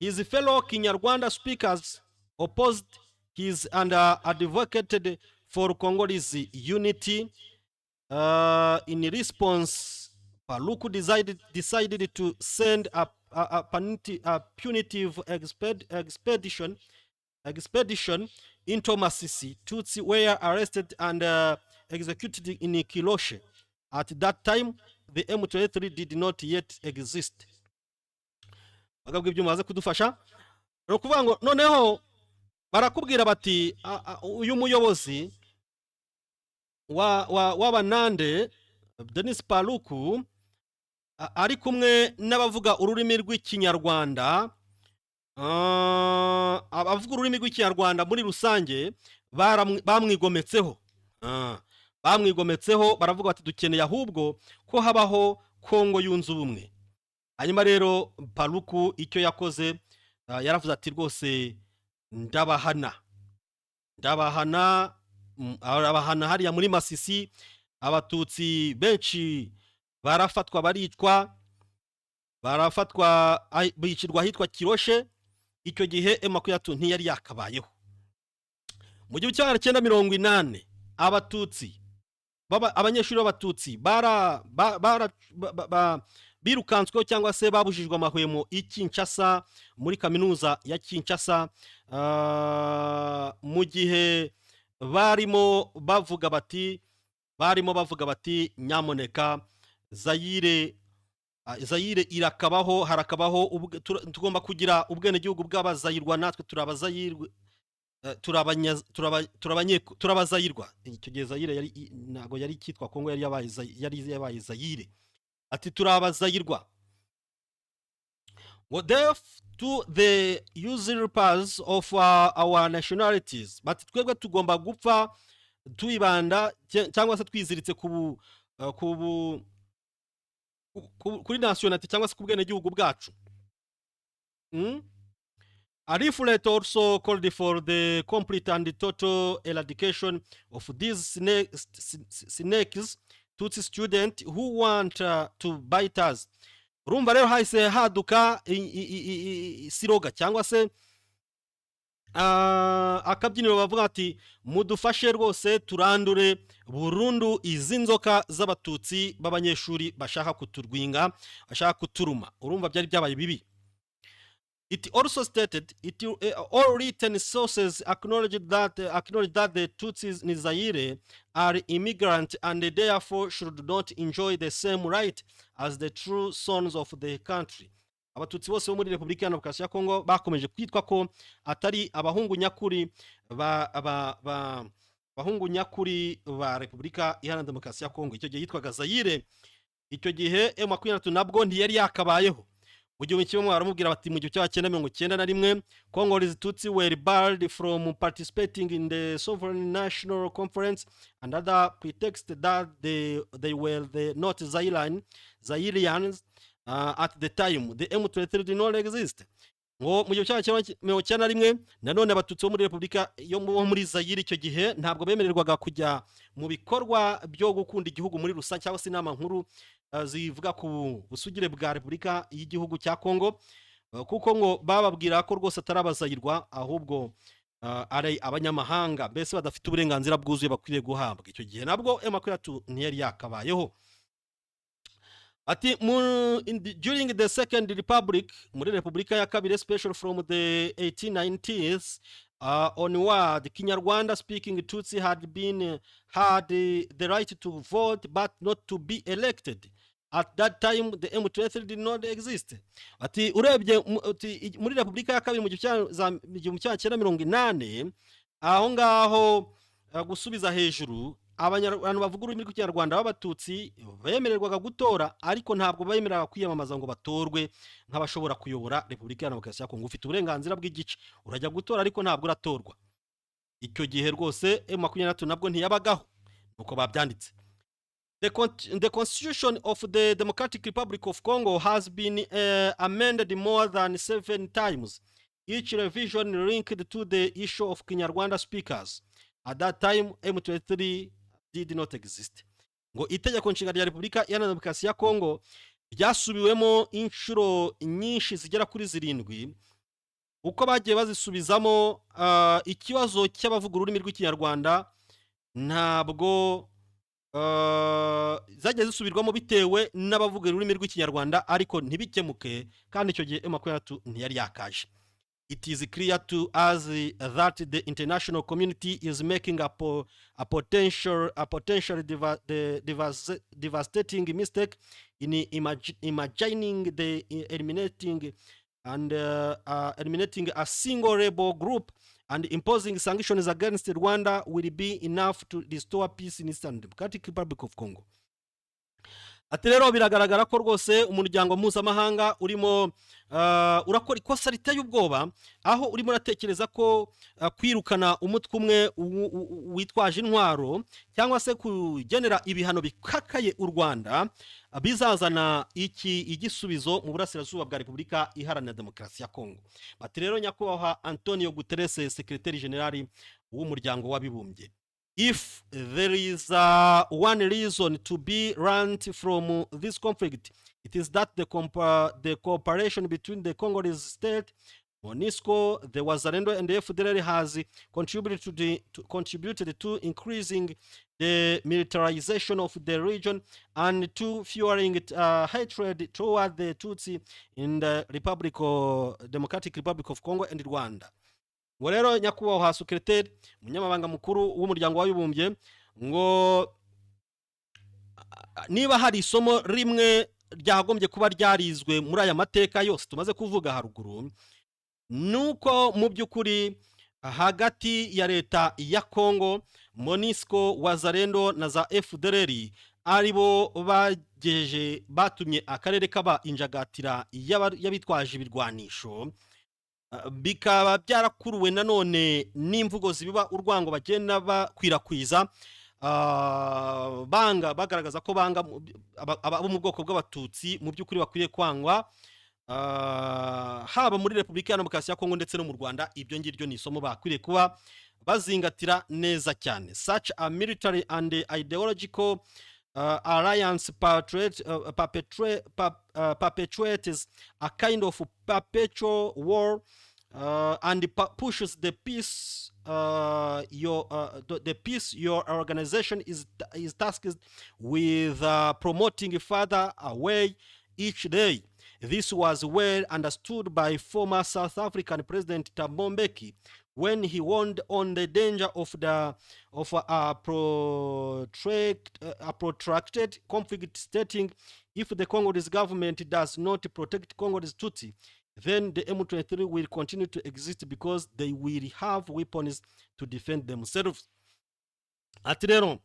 his fellow Kinyarwanda speakers opposed his and advocated for Congolese unity. In response, Paluku decided to send a punitive expedition into Masisi. Tutsi were arrested and executed in Kiloshe. At that time, the M23 did not yet exist. Bagabwe ibyo maze kudufasha no kuvuga ngo noneho barakubwira bati uyu muyobozi w'Abanande Denis Paluku ari kumwe n'abavuga ururimi rw'Ikinyarwanda, abavuga ururimi rw'Ikinyarwanda muri rusange bamwigometseho, baravuga bati dukeneye ahubwo ko habaho Kongo yunze ubumwe. Hanyuma rero Paluku icyo yakoze, yaravuze ati rwose ndabahana hariya muri Masisi. Abatutsi benshi barafatwa baricwa, bicirwa hitwa Kiroshe. Icyo gihe M23 ntiyari yakabayeho. Mu gihe cya 1980 abatutsi abanyeshuri b'Abatutsi birukansweho cyangwa se babujijwe amahwemo i Kinshasa, muri kaminuza ya Kinshasa, mu gihe barimo bavuga bati nyamoneka Zaire irakabaho, harakabaho tugomba kugira ubwene gihugu bw'Abazayirwa, natwe turabazayirwe, turabazayirwa. Icyo gihe Zaire yari ntago yari kitwa Kongo, yari yabaye Zaire. Ati turabazayirwa. Ngo deaf to the usurpers of our nationalities. Bati twebwe tugomba gupfa twibanda cyangwa se twiziritse kuri nationality cyangwa se ku bwenegihugu bwacu. A leaflet also called for the complete and total eradication of these snakes, Tutsi students who want to bite us. Urumva rero hahise haduka siroga cyangwa se akabyiniro bavuga ati mudufashe rwose turandure burundu izi nzoka z'abatutsi b'abanyeshuri bashaka kuturwinga, bashaka kuturuma. Urumva byari byabaye bibi. It also stated all written sources acknowledge that the Tutsis in Zaire are immigrant and therefore should not enjoy the same right as the true sons of the country. Abatutsi bose bo muri Repubulika ya Demokarasi ya Kongo bakomeje kwitwa ko atari abahungu nyakuri bahungu nyakuri ba Repubulika ya Demokarasi ya Kongo. Icyo gihe yitwaga Zaire. Icyo gihe M23 nabwo ntiyari yakabayeho. Mu gihe kimwe baramubwira bati mu gihe cya 1991 Congolese Tutsi were barred from participating in the Sovereign National Conference and other pretext that they were not Zaireans at the time. The M23 did not exist. Ngo mu gihe cya 1991 nanone abatutsi bo muri Repubulika yo muri Zaire icyo gihe ntabwo bemererwaga kujya mu bikorwa byo gukunda igihugu muri rusange cyangwa se inama nkuru zivuga ku busugire bwa Repubulika y'Igihugu cya Kongo, kuko ngo bababwira ko rwose atarabazayirwa ahubwo ari abanyamahanga mbese badafite uburenganzira bwuzuye bakwiriye guhabwa. Icyo gihe nabwo M23 ntiyari yakabayeho. Ati during the Second Republic, muri Repubulika ya Kabiri, especially from the 1890s onward, Kinyarwanda speaking Tutsi had the right to vote but not to be elected. At that time the M23 did not exist. Ati urebye muri Repubulika ya Kabiri mu gihe cya 1980 aho ngaho gusubiza hejuru Abanyarwanda bavuga ururimi rw'Ikinyarwanda b'abatutsi bemererwaga gutora, ariko ntabwo bemereraga kwiyamamaza ngo batorwe nk'abashobora kuyobora Repubulika ya Demokarasi ya Kongo. Ufite uburenganzira bw'igice, urajya gutora ariko ntabwo uratorwa. Icyo gihe rwose M23 nabwo ntiyabagaho nuko babyanditse. The constitution of the Democratic Republic of Congo has been amended more than 7 times, each revision linked to the issue of Kinyarwanda speakers. At that time M23 did not exist. Ngo itegeko nshinga rya Repubulika ya Demokarasi ya Kongo ryasubiwemo inshuro nyinshi zigera kuri 7. Uko bagiye bazisubizamo ikibazo cy'abavuga ururimi rw'Ikinyarwanda ntabwo zagiye zisubirwamo bitewe n'abavuga ururimi rw'Ikinyarwanda ariko ntibikemuke, kandi icyo gihe M23 ntiyari yakaje. It is clear to us that the international community is making a potential devastating mistake in imagining the eliminating a single rebel group and imposing sanctions against Rwanda will be enough to restore peace in Eastern Democratic Republic of Congo. Ati rero biragaragara ko rwose umuryango mpuzamahanga urimo urakora ikosa riteye ubwoba, aho urimo uratekereza ko kwirukana umutwe umwe witwaje intwaro cyangwa se kugenera ibihano bikakaye u Rwanda bizazana igisubizo mu burasirazuba bwa Repubulika Iharanira Demokarasi ya Kongo. Ati rero nyakubahwa Antonio Guterres, Secretary General w'umuryango w'abibumbye, if there is one reason to be learned from this conflict, it is that the cooperation between the Congolese state, MONUSCO, the Wazalendo, and the FDLR has contributed to increasing the militarization of the region and to fueling hatred toward the Tutsi in the Democratic Republic of Congo and Rwanda. Ngo rero nyakubahwa Secretary umunyamabanga mukuru w'umuryango w'abibumbye, ngo niba hari isomo rimwe ryagombye kuba ryarizwe muri aya mateka yose tumaze kuvuga haruguru, nuko mu by'ukuri hagati ya leta ya Congo, MONUSCO, Wazalendo na za FDLR aribo bagejeje batumye akarere kaba injagatira y'abitwaje ibirwanisho. Bikaba byarakuruwe nanone n'imvugo zibiba urwango bagenda bakwirakwiza, banga bagaragaza ko banga abo mu bwoko bw'abatutsi mu by'ukuri bakwiriye kwangwa, haba muri Repubulika ya Demokarasi ya Kongo ndetse no mu Rwanda. Ibyo ngiryo ni isomo bakwiriye kuba bazingatira neza cyane. Such a military and ideological alliance perpetuates a kind of perpetual war and pushes the peace your organization is tasked with promoting further away each day. This was well understood by former South African President Thabo Mbeki when he warned on the danger of a protracted conflict, stating, if the Congolese government does not protect Congolese Tutsi, then the M23 will continue to exist because they will have weapons to defend themselves. Ati rero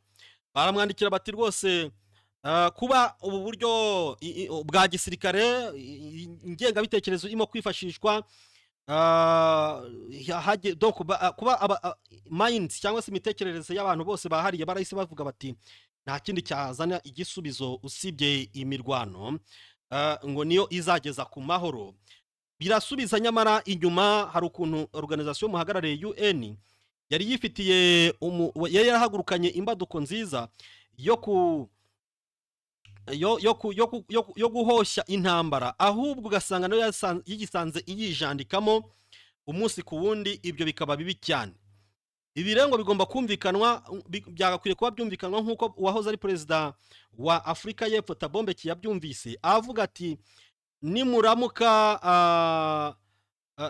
baramwandikira bati rwose kuba ubu buryo bwa gisirikare ingengabitekerezo irimo kwifashishwa, kuba mind cyangwa se imitekerereze y'abantu bose bahariye barahise bavuga bati nta kindi cyazana igisubizo usibye imirwano, ngo niyo izageza ku mahoro. Birasubiza nyamara inyuma hari ukuntu organisation muhagarariye UN yari yifitiye yari yarahagurukanye imbaduko nziza yo guhosha intambara, ahubwo ugasanga nayo yigisanze iyijandikamo umunsi ku wundi. Ibyo bikaba bibi cyane. Ibi rero ngo bigomba kumvikanwa, byagakwiriye kuba byumvikanwa nk'uko uwahoze ari perezida wa Afurika y'Epfo Thabo Mbeki yabyumvise, avuga ati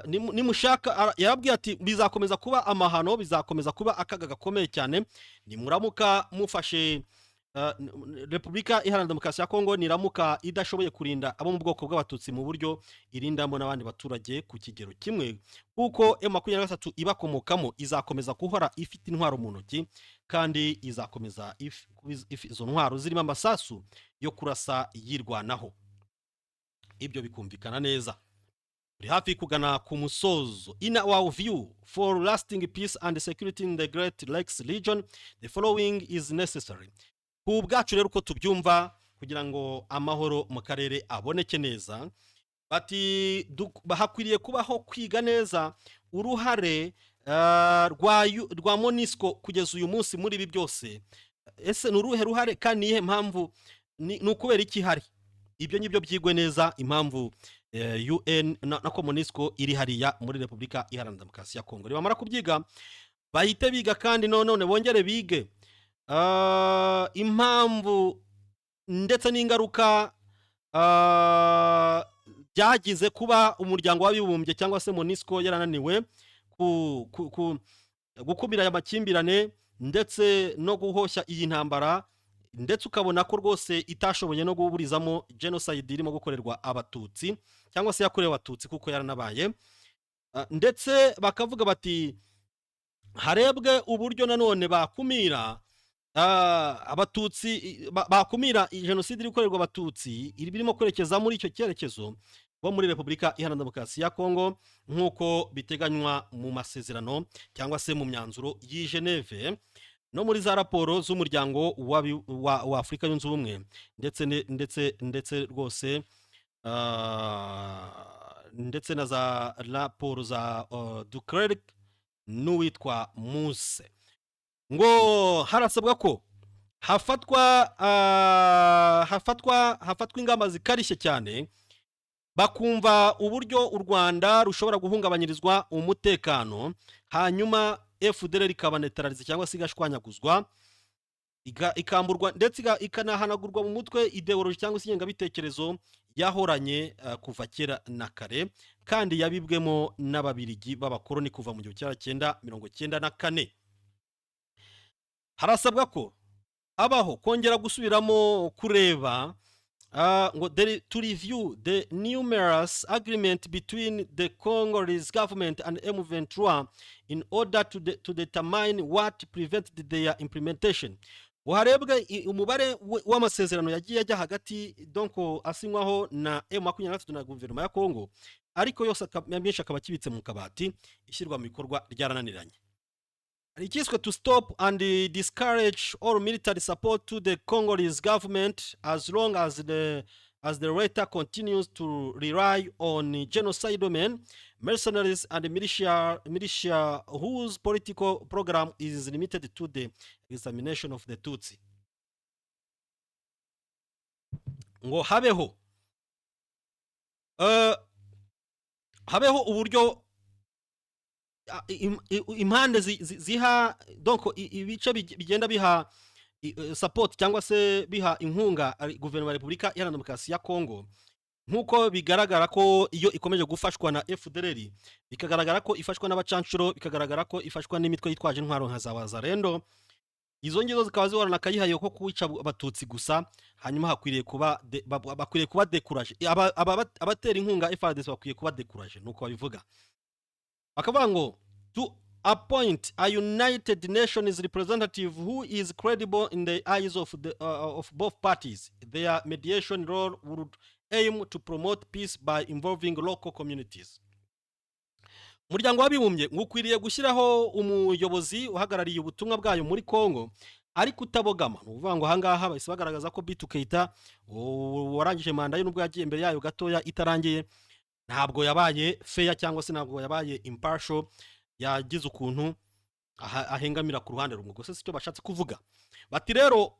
nimushaka, yarabwiye ati bizakomeza kuba amahano, bizakomeza kuba akaga gakomeye cyane nimuramuka mufashe Repubulika Iharanira Demokarasi ya Kongo, niramuka idashoboye kurinda abo mu bwoko bw'abatutsi mu buryo irindamo n'abandi baturage ku kigero kimwe, kuko M23 ibakomokamo izakomeza guhora ifite intwaro mu ntoki, kandi izakomeza izo ntwaro zirimo amasasu yo kurasa yirwanaho. Ibyo bikumvikana neza. Turi hafi kugana ku musozo. In our view, for lasting peace and security in the Great Lakes region, the following is necessary. Ku bwacu rero uko tubyumva, kugira ngo amahoro mu karere aboneke neza, bati bahakwiriye kubaho kwiga neza uruhare rwa MONUSCO kugeza uyu munsi muri ibi byose. Ese nuruhe ruhare kandi nihe mpamvu, nukubera iki hari? Ibyo ngibyo byigwe neza, impamvu UN na MONUSCO iri hariya muri Repubulika Iharanira Demokarasi ya Kongo. Bamara kubyiga bahite biga kandi none bongere bige impamvu ndetse n'ingaruka byagize kuba umuryango w'abibumbye cyangwa se MONUSCO yarananiwe gukumira aya makimbirane ndetse no guhosha iyi ntambara, ndetse ukabona ko rwose itashoboye no guburizamo genocide irimo gukorerwa abatutsi cyangwa se yakorewe abatutsi kuko yaranabaye. Ndetse bakavuga bati harebwe uburyo nanone bakumira abatutsi, bakumira genocide irikorerwa abatutsi birimo kwerekeza muri icyo cyerekezo bo muri Repubulika Iharanira Demokarasi ya Kongo, nk'uko biteganywa mu masezerano cyangwa se mu myanzuro y'i Geneve no muri za raporo z'umuryango wa Afurika yunze ubumwe, ndetse rwose ndetse na za raporo za Duclerc n'uwitwa Muse. Ngo harasabwa ko hafatwa ingamba zikarishye cyane, bakumva uburyo u Rwanda rushobora guhungabanyirizwa umutekano, hanyuma FDLR ikabanetarariza cyangwa se igashwanyaguzwa, ikamburwa ndetse ikanahanagurwa mu mutwe ideology cyangwa se ingengabitekerezo yahoranye kuva kera na kare, kandi yabibwemo n'ababirigi b'abakoloni kuva mu 1994. Harasabwa ko abaho kongera gusubiramo kureba to review the numerous agreement between the Congolese government and M23 in order to determine what prevented their implementation. Harebwe umubare w'amasezerano yagiye ajya hagati donc asinywaho na M23 na guverinoma ya Congo, ariko yose menshi akaba kibitse mu kabati, ishyirwa mu bikorwa ryarananiranye. Ikiswe to stop and discourage all military support to the Congolese government as long as the latter continues to rely on genocidal men, mercenaries and militia whose political program is limited to the extermination of the Tutsi. Ngo habeho uburyo impande ziha donc ibice bigenda biha support cyangwa se biha inkunga guverinoma ya Repubulika Iharanira Demokarasi ya Congo, nkuko bigaragara ko iyo ikomeje gufashwa na FDLR, bikagaragara ko ifashwa n'abacancuro, bikagaragara ko ifashwa n'imitwe yitwaje intwaro nka za Wazalendo. Izo ngizo zikaba zihorana akayihaye ko kwica abatutsi gusa, hanyuma bakwiriye kuba décourage. Abatera inkunga FARDC bakwiye kuba décourage, nuko babivuga. Bakavuga ngo to appoint a United Nations representative who is credible in the eyes of both parties. Their mediation role would aim to promote peace by involving local communities. Umuryango w'abibumbye ngukwiriye gushyiraho umuyobozi uhagarariye ubutumwa bwayo muri Congo, ariko utabogama. Nuvuga ngo hangaha bahise bagaragaza ko Bitu Keita warangije manda ye nubwo yagiye imbere yayo gatoya itarangiye, ntabwo yabaye fair cyangwa se ntabwo yabaye impartial, yagize ukuntu ahengamira ku ruhande rumwe. Gusa sicyo bashatse kuvuga. Bati rero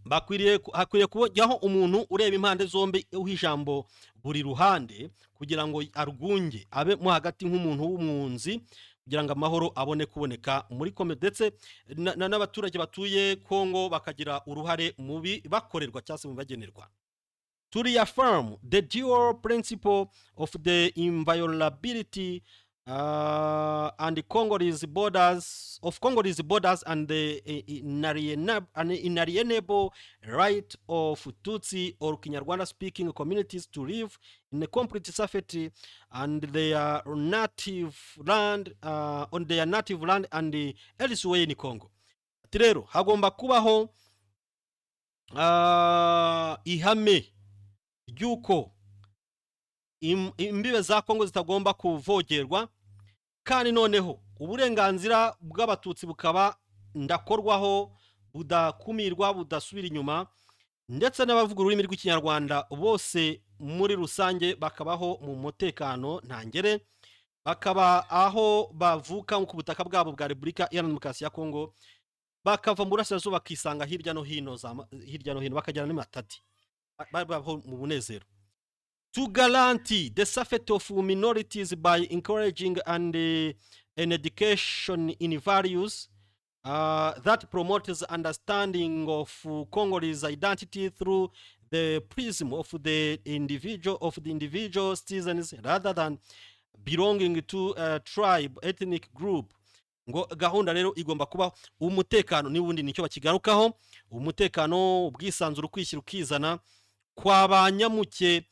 hakwiriye kujyaho umuntu ureba impande zombi uhijambo buri ruhande, kugira ngo argunge abe mu hagati nk'umuntu w'umwunzi, kugira ngo amahoro abone kuboneka muri Congo, ndetse n'abaturage batuye Congo bakagira uruhare mubi bakorerwa cyangwa mu bagenerwa. To reaffirm the dual principle of the inviolability and Congolese borders and the inalienable right of Tutsi or Kinyarwanda speaking communities to live in a complete safety and their native land on their native land and elsewhere in Congo. Rero hagomba kubaho ihame yuko imbibe za Congo zitagomba kuvogerwa, kandi noneho uburenganzira bw'abatutsi bukaba ndakorwaho, budakumirwa, budasubira inyuma, ndetse n'abavuga ururimi rw'Ikinyarwanda bose muri rusange bakabaho mu mutekano ntangere, bakaba aho bavuka ku butaka bwabo bwa Repubulika Iharanira Demokarasi ya Congo, bakava mu burasirazuba bakisanga hirya no hino bakagera n'imatati babaho mu bunezero. To guarantee the safety of minorities by encouraging and an education in values that promotes understanding of Congolese identity through the prism of the individual citizens rather than belonging to a tribe, ethnic group. Ngo gahunda rero igomba kuba umutekano nibundi nicyo bakigarukaho, umutekano, ubwisanzure, kwishyira ukizana kw'abanyamuke,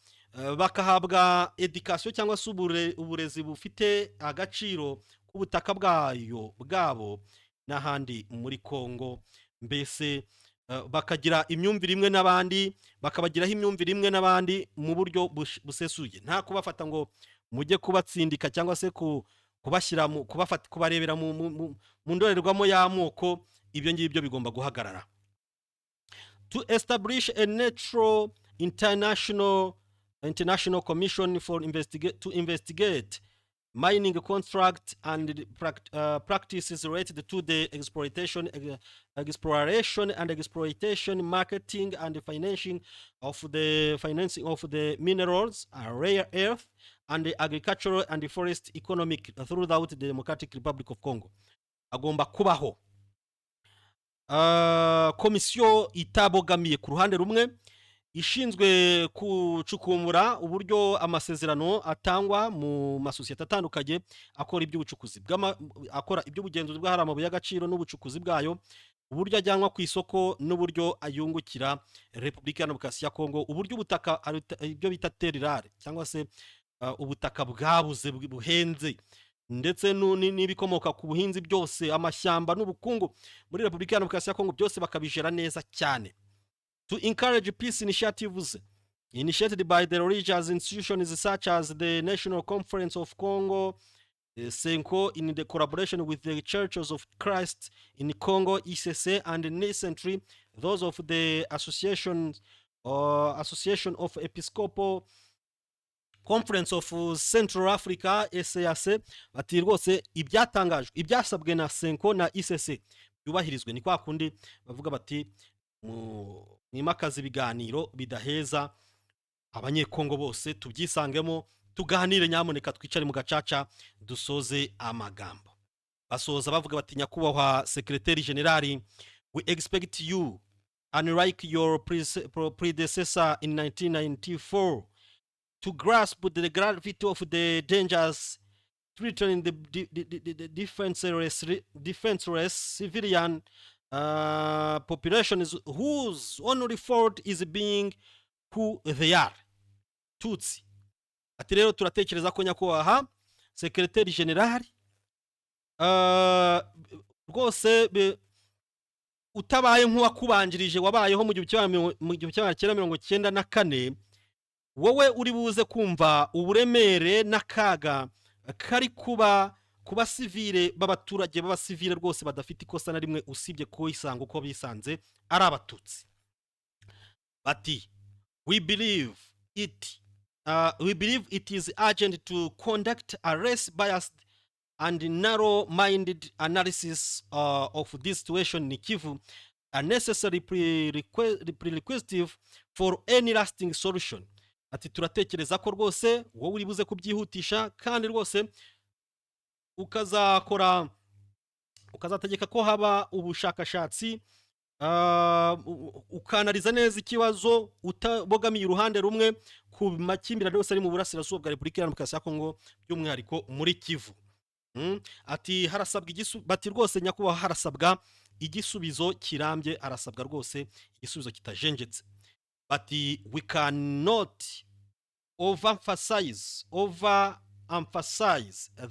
bakahabwa education cyangwa se uburezi bufite agaciro ku butaka bwabo n'ahandi muri Congo. Mbese bakagira imyumvire imwe n'abandi, bakabagiraho imyumvire imwe n'abandi mu buryo busesuye, nta kubafata ngo mujye kubatsindika cyangwa se kubashyira kubarebera mu ndorerwamo y'amoko. Ibyo ngibyo bigomba guhagarara. To establish a neutral international commission for investigate mining contract and practices related to the exploration and exploitation, marketing and financing of the minerals, rare earth and the agricultural and the forest economic throughout the Democratic Republic of Congo. Agomba kubaho komisiyo itabogamiye ku ruhande rumwe, ishinzwe kucukumbura uburyo amasezerano atangwa mu masosiyete atandukanye akora iby'ubucukuzi akora iby'ubugenzuzi bw'ahari amabuye y'agaciro n'ubucukuzi bwayo, uburyo ajyanwa ku isoko n'uburyo ayungukira Repubulika ya Demokarasi ya Kongo, uburyo ubutaka ibyo bita terirare cyangwa se ubutaka bwabuze buhenze, ndetse n'ibikomoka ku buhinzi byose, amashyamba n'ubukungu muri Repubulika ya Demokarasi ya Kongo byose bakabijera neza cyane. To encourage peace initiatives initiated by the religious institutions such as the National Conference of Congo, Senko, in the collaboration with the Churches of Christ in Congo, ICC, and recently those of the Association of Episcopal Conference of Central Africa, SAC, bati rwose ibyatangajwe ibyasabwe na Senko na ICC byubahirizwe. Ni kwa kundi bavuga bati mwimakaza ibiganiro bidaheza, abanyekongo bose tubyisangemo, tuganire nyamuneka, twicare mu gacaca dusoze amagambo. Basoza bavuga bati nyakubahwa Secretary General, we expect you, unlike your predecessor in 1994, to grasp the gravity of the dangers threatening the defenseless civilian populations whose only fault is being who they are, Tutsi. Ati rero turatekereza ko nyakubahwa Secretary General, rwose utabaye nk'uwakubanjirije wabayeho mu 1994, wowe uri buze kumva uburemere n'akaga kari kuba sivile b'abaturage b'abasivile rwose badafite ikosa na rimwe, usibye ko isanga uko bisanze ari abatutsi. Bati we believe it is urgent to conduct a less biased and narrow-minded analysis of this situation in Kivu, a necessary prerequisite for any lasting solution. Ati turatekereza ko rwose wowe uri buze kubyihutisha, kandi rwose ukazategeka ko haba ubushakashatsi, ukanariza neza ikibazo utabogamiye uruhande rumwe ku makimbirane yose ari mu burasirazuba bwa Repubulika ya Demokarasi ya Kongo, by'umwihariko muri Kivu. Ati harasabwa bati rwose nyakubahwa harasabwa igisubizo kirambye, harasabwa rwose igisubizo kitajenjetse. Bati we cannot overemphasize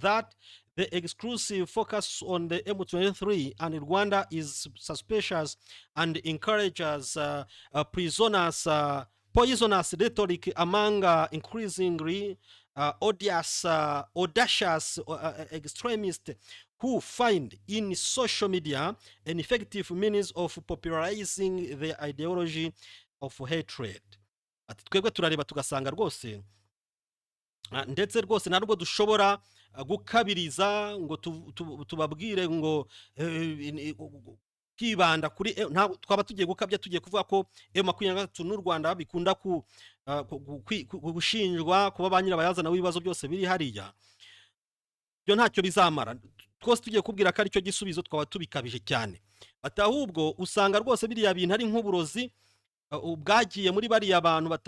that the exclusive focus on the M23 and Rwanda is suspicious and encourages poisonous rhetoric among increasingly audacious extremists who find in social media an effective means of popularizing the ideology of hatred. Ati twebwe turareba tugasanga rwose ndetse rwose narwo dushobora gukabiriza ngo tubabwire ngo kwibanda kuri twaba tugiye gukabya, tugiye kuvuga ko M23 n'u Rwanda bikunda gushinjwa kuba banyirabayazana w'ibibazo byose biri hariya. Byo ntacyo bizamara, twose tugiye kubwira ko ari cyo gisubizo twaba tubikabije cyane. Ati ahubwo usanga rwose biriya bintu ari nk'uburozi ubwagiye muri bariya abantu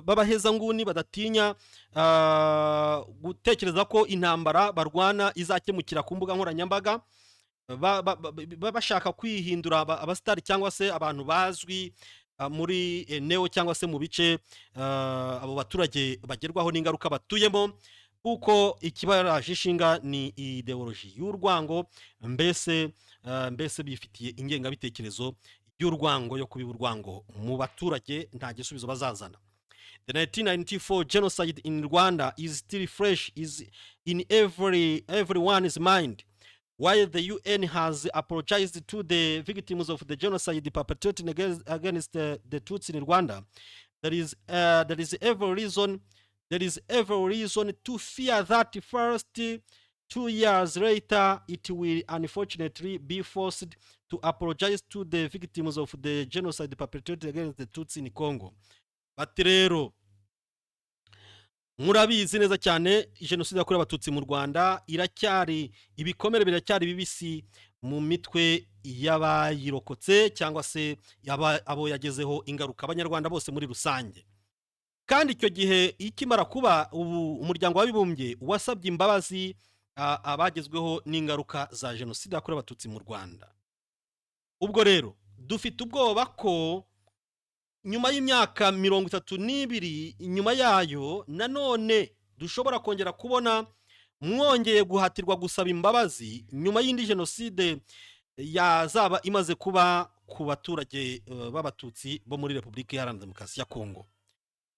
babaheza nguni badatinya gutekereza ko intambara barwana izakemukira ku mbuga nkoranyambaga, bashaka kwihindura abastari cyangwa se abantu bazwi muri neo cyangwa se mu bice abo baturage bagerwaho n'ingaruka batuyemo, kuko ikibaraje ishinga ni ideology y'urwango, mbese bifitiye ingengabitekerezo y'urwango yo kubiba urwango mu baturage, nta gisubizo bazazana. The 1994 genocide in Rwanda is still fresh, is in everyone's mind. While the UN has apologized to the victims of the genocide perpetrated against the Tutsi in Rwanda, there is every reason to fear that first 2 years later it will unfortunately be forced to apologize to the victims of the genocide perpetrated against the Tutsi in Congo. Bati rero murabizi neza cyane jenoside yakorewe abatutsi mu Rwanda iracyari ibikomere, biracyari bibisi mu mitwe y'abayirokotse cyangwa se abo yagezeho ingaruka, abanyarwanda bose muri rusange. Kandi icyo gihe ikimara kuba umuryango w'abibumbye wasabye imbabazi abagezweho n'ingaruka za jenoside yakorewe abatutsi mu Rwanda. ubwo rero dufite ubwoba ko nyuma y'imyaka 32 inyuma yayo nanone dushobora kongera kubona mwongeye guhatirwa gusaba imbabazi nyuma y'indi jenoside yazaba imaze kuba ku baturage b'abatutsi bo muri Repubulika Iharanira Demokarasi ya Congo.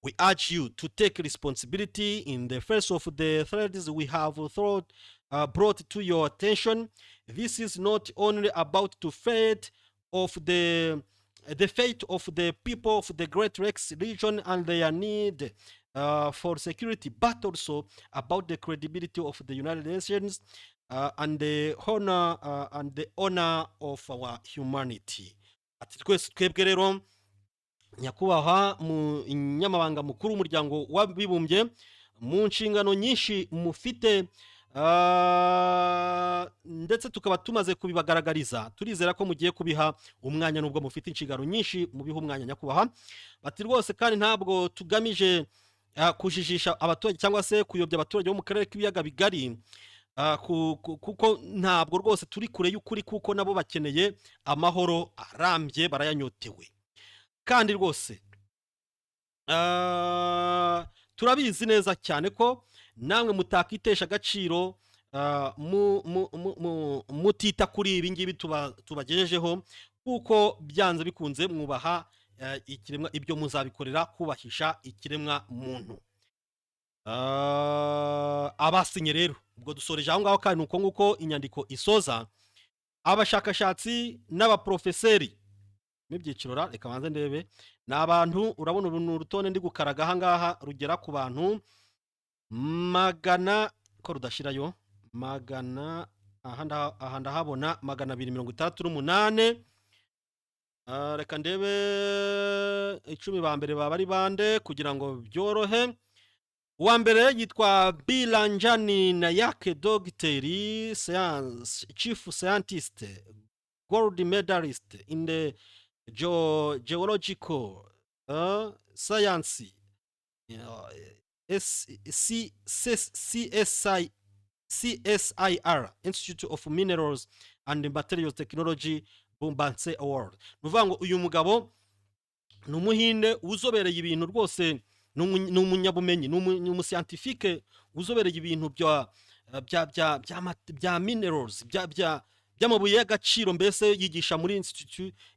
We urge you to take responsibility in the face of the threats we have brought to your attention. This is not only about the fate of the fate of the people of the Great Lakes region and their need for security, but also about the credibility of the United Nations and the honor of our humanity. Ati twebwe rero nyakubahwa mu nyamabanga mukuru umuryango w'abibumbye mu nshingano nyinshi mufite ndetse tukaba tumaze kubibagaragariza, turizera ko mugiye kubiha umwanya nubwo mufite inshingano nyinshi mubiha umwanya nyakubahwa. Bati rwose kandi ntabwo tugamije kujijisha abaturage cyangwa se kuyobya abaturage bo mu karere k'ibiyaga bigari, kuko ntabwo rwose turi kure y'ukuri, kuko nabo bakeneye amahoro arambye, barayanyotewe. Kandi rwose turabizi neza cyane ko namwe mutakitesha agaciro mutita kuri ibi ngibi tubagejejeho, kuko byanze bikunze mwubaha ikiremwa, ibyo muzabikorera kubahisha ikiremwa muntu. Abasinye rero ubwo dusoreje aho ngaho, kandi uko nguko inyandiko isoza. Abashakashatsi n'abaprofeseri n'ibyiciro, reka banze ndebe, n'abantu urabona uruntu rutonde ndi gukaraga aha ngaha rugera ku bantu magana ko rudashirayo magana, aha ndahabona 268. Reka ndebe 10 ba mbere baba ari bande kugira ngo byorohe. Uwa mbere yitwa Bilanjani Nayake, dogiteri science, chief scientist, gold medalist in the geological science, CSIR, Institute of Minerals and Materials Technology, Bumbanse Award. Nuvuga ngo uyu mugabo ni umuhinde uzobereye ibintu rwose, ni umunyabumenyi, ni umuscientifique uzobereye ibintu bya minerals, by'amabuye y'agaciro, mbese yigisha muri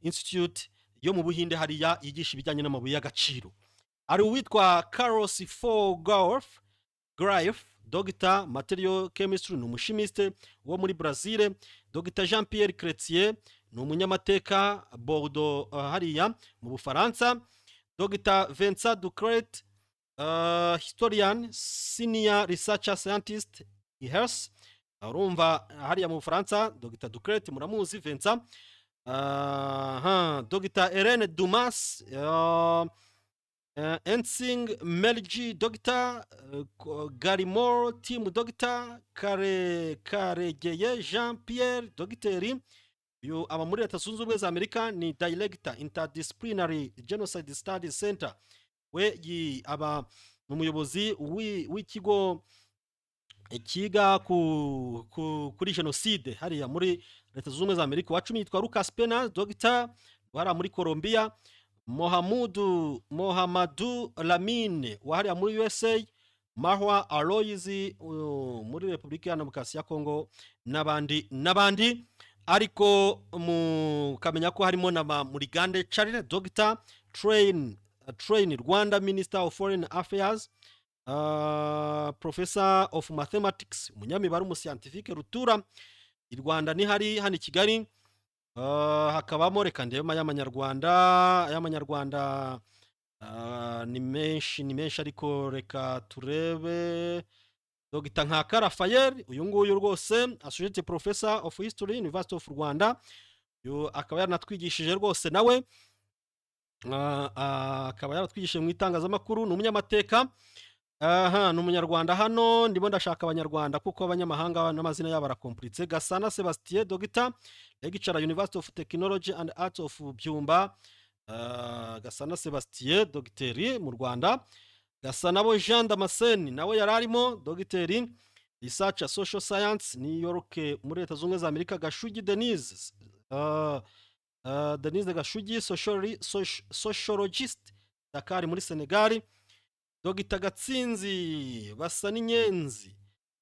institute yo mu Buhinde hariya, yigisha ibijyanye n'amabuye y'agaciro. Ari uwitwa Carlos Graef, Dr. Material Chemistry, ni umushimiste wo muri Brazil. Dr. Jean-Pierre Chrétien ni umunyamateka Bordeaux hariya mu Bufaransa. Dr. Vincent Ducret, historian, senior researcher scientist IHERS, urumva hariya mu Bufaransa. Dr. Ducret muramuzi Vincent. Dr. Irene Dumas, Ensing Melgi, Dr. Garimor Tim, Dr. Karegeye Jean-Pierre, dogiteri uyu aba muri Leta Zunze Ubumwe za Amerika, ni Director Interdisciplinary Genocide Studies Center. We aba umuyobozi w'ikigo ikiga kuri jenoside hariya muri Leta Zunze Ubumwe za Amerika. Wacumi yitwa Lucas Pena, Dr. wahariya muri Colombia. Mohamadu Lamine wahariya muri USA. Mahwa Aloyizi muri Repubulika Iharanira Demokarasi ya Congo, n'abandi. Ariko mukamenya ko harimo na Murigande Charles, Dr. Train Rwanda Minister of Foreign Affairs, Professor of Mathematics, umunyamibare, umuscientifique rutura i Rwanda ni hari hano i Kigali. Hakabamo reka ndebe y'Amanyarwanda ni menshi ariko reka turebe. Dr. Nkaka Raphael, uyu nguyu rwose Associate Professor of History, University of Rwanda, uyu akaba yaranatwigishije rwose nawe, akaba yaratwigishije mu itangazamakuru, ni umunyamateka. Ni umunyarwanda hano, ndimo ndashaka abanyarwanda kuko abanyamahanga n'amazina yabo arakomplitse. Gasana Sebastien, Dr. Lecturer, University of Technology and Arts of Byumba. Gasana Sebastien, dogiteri mu Rwanda. Gasanabo Jean Damascene nawe yararimo, dogiteri Research Social Science, New York muri Leta Zunze Ubumwe za Amerika. Gashugi Denise, Denise Gashugi, sociologist, Dakar muri Senegal. Dr Gatsinzi Basaninyenzi,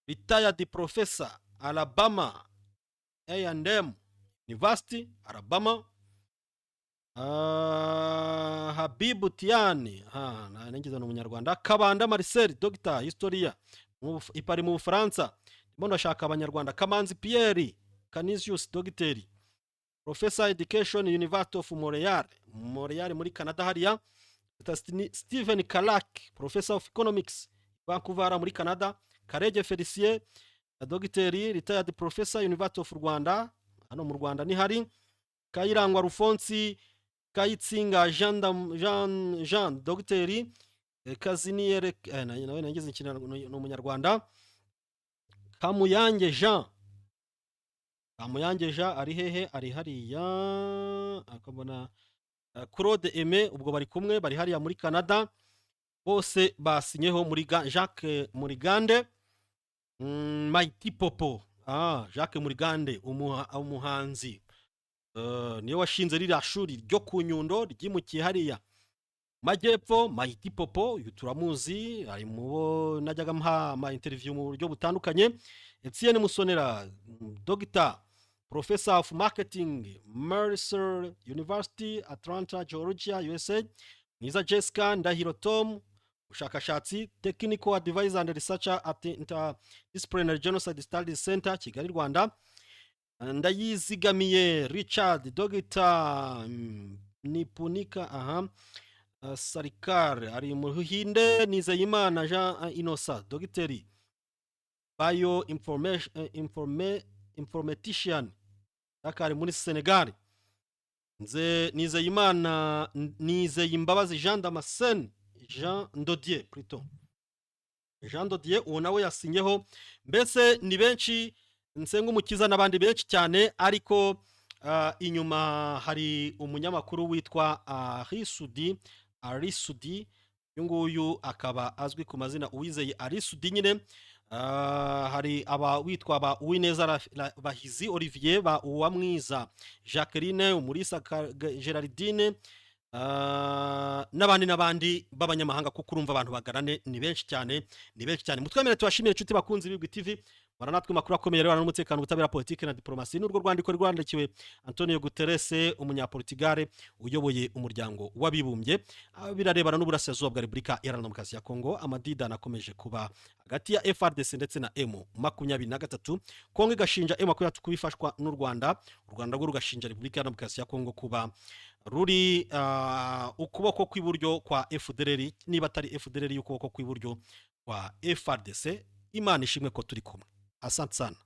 retired professor, Alabama A&M University, Alabama. Habibu Tiani, nangiza no munyarwanda. Kabanda Marcel, Dr Historia, ipari mu Bufaransa. Ndimo ndashaka abanyarwanda. Kamanzi Pierre Canisius, Dr Professor Education, University of Montreal muri Canada hariya. Stephen Kalak, Professor of Economics, Vancouver muri Canada. Karege Felicien, Dr retired Professor, University of Rwanda, hano mu Rwanda ni hari. Kayirangwa Rufonsi Kayitsinga Jean Dr Kaziniere, nawe nagize ikintu no munyarwanda. Kamuyange Jean ari hehe? Ari hariya akabona. Claude Aimé, ubwo bari kumwe, bari hariya muri Canada, bose basinyeho muri Jacques Murigande. Mighty Popo, Jacques Murigande, umuhanzi, niyo washinze ririya shuri ryo ku Nyundo ryimukiye hariya Majyepfo. Mighty Popo uyu turamuzi, ari mubo najyaga mha ama interview mu buryo butandukanye. Etienne Musonera, Dr Professor of Marketing, Mercer University, Atlanta, Georgia, USA. Niza Jessica Ndahiro Tom, ushakashatsi, Technical Advisor and Researcher at Interdisciplinary Genocide Studies Center, Kigali, Rwanda. Ndayizigamiye Richard, Dr Nipunika, Sarikar, ari mu Buhinde. Nizeyimana Jean Innocent, Dr Bio Informatician, Dakar muri Senegal. Nizeyimana Nizeyimbabazi Jean Damascene, Jean Dodier plutôt, Jean Dodier, uwo nawe yasinyeho. Mbese ni benshi, Nsengumukiza n'abandi benshi cyane, ariko inyuma hari umunyamakuru witwa Arisudi, nguyu akaba azwi ku mazina Uwizeye Arisudi nyine. Hari aba witwa ba Uwineza Bahizi Olivier, ba Uwamwiza Jacqueline, Umulisa Gerardine, n'abandi b'abanyamahanga, kuko urumva abantu bagarane ni benshi cyane. Mutwemere tubashimire inshuti bakunzi b'Ibigwi TV, baranatwe makuru akomeye arebana n'umutekano, ubutabera, politiki na diplomasi. N'urwo rwandiko rwandikiwe Antonio Guterres, umunyapolitigare uyoboye umuryango w'abibumbye, birarebana n'uburasirazuba bwa Repubulika Iharanira Demokarasi ya Congo. Amadida nakomeje kuba hagati ya FARDC ndetse na M23. Kongo igashinja M23 kubifashwa n'u Rwanda, u Rwanda rwo rugashinja Repubulika Iharanira Demokarasi ya Congo kuba ruri ukuboko kw'iburyo kwa FDLR, niba atari FDLR y'ukuboko kw'iburyo kwa FARDC. Imana ishimwe ko turi kumwe. Asante sana.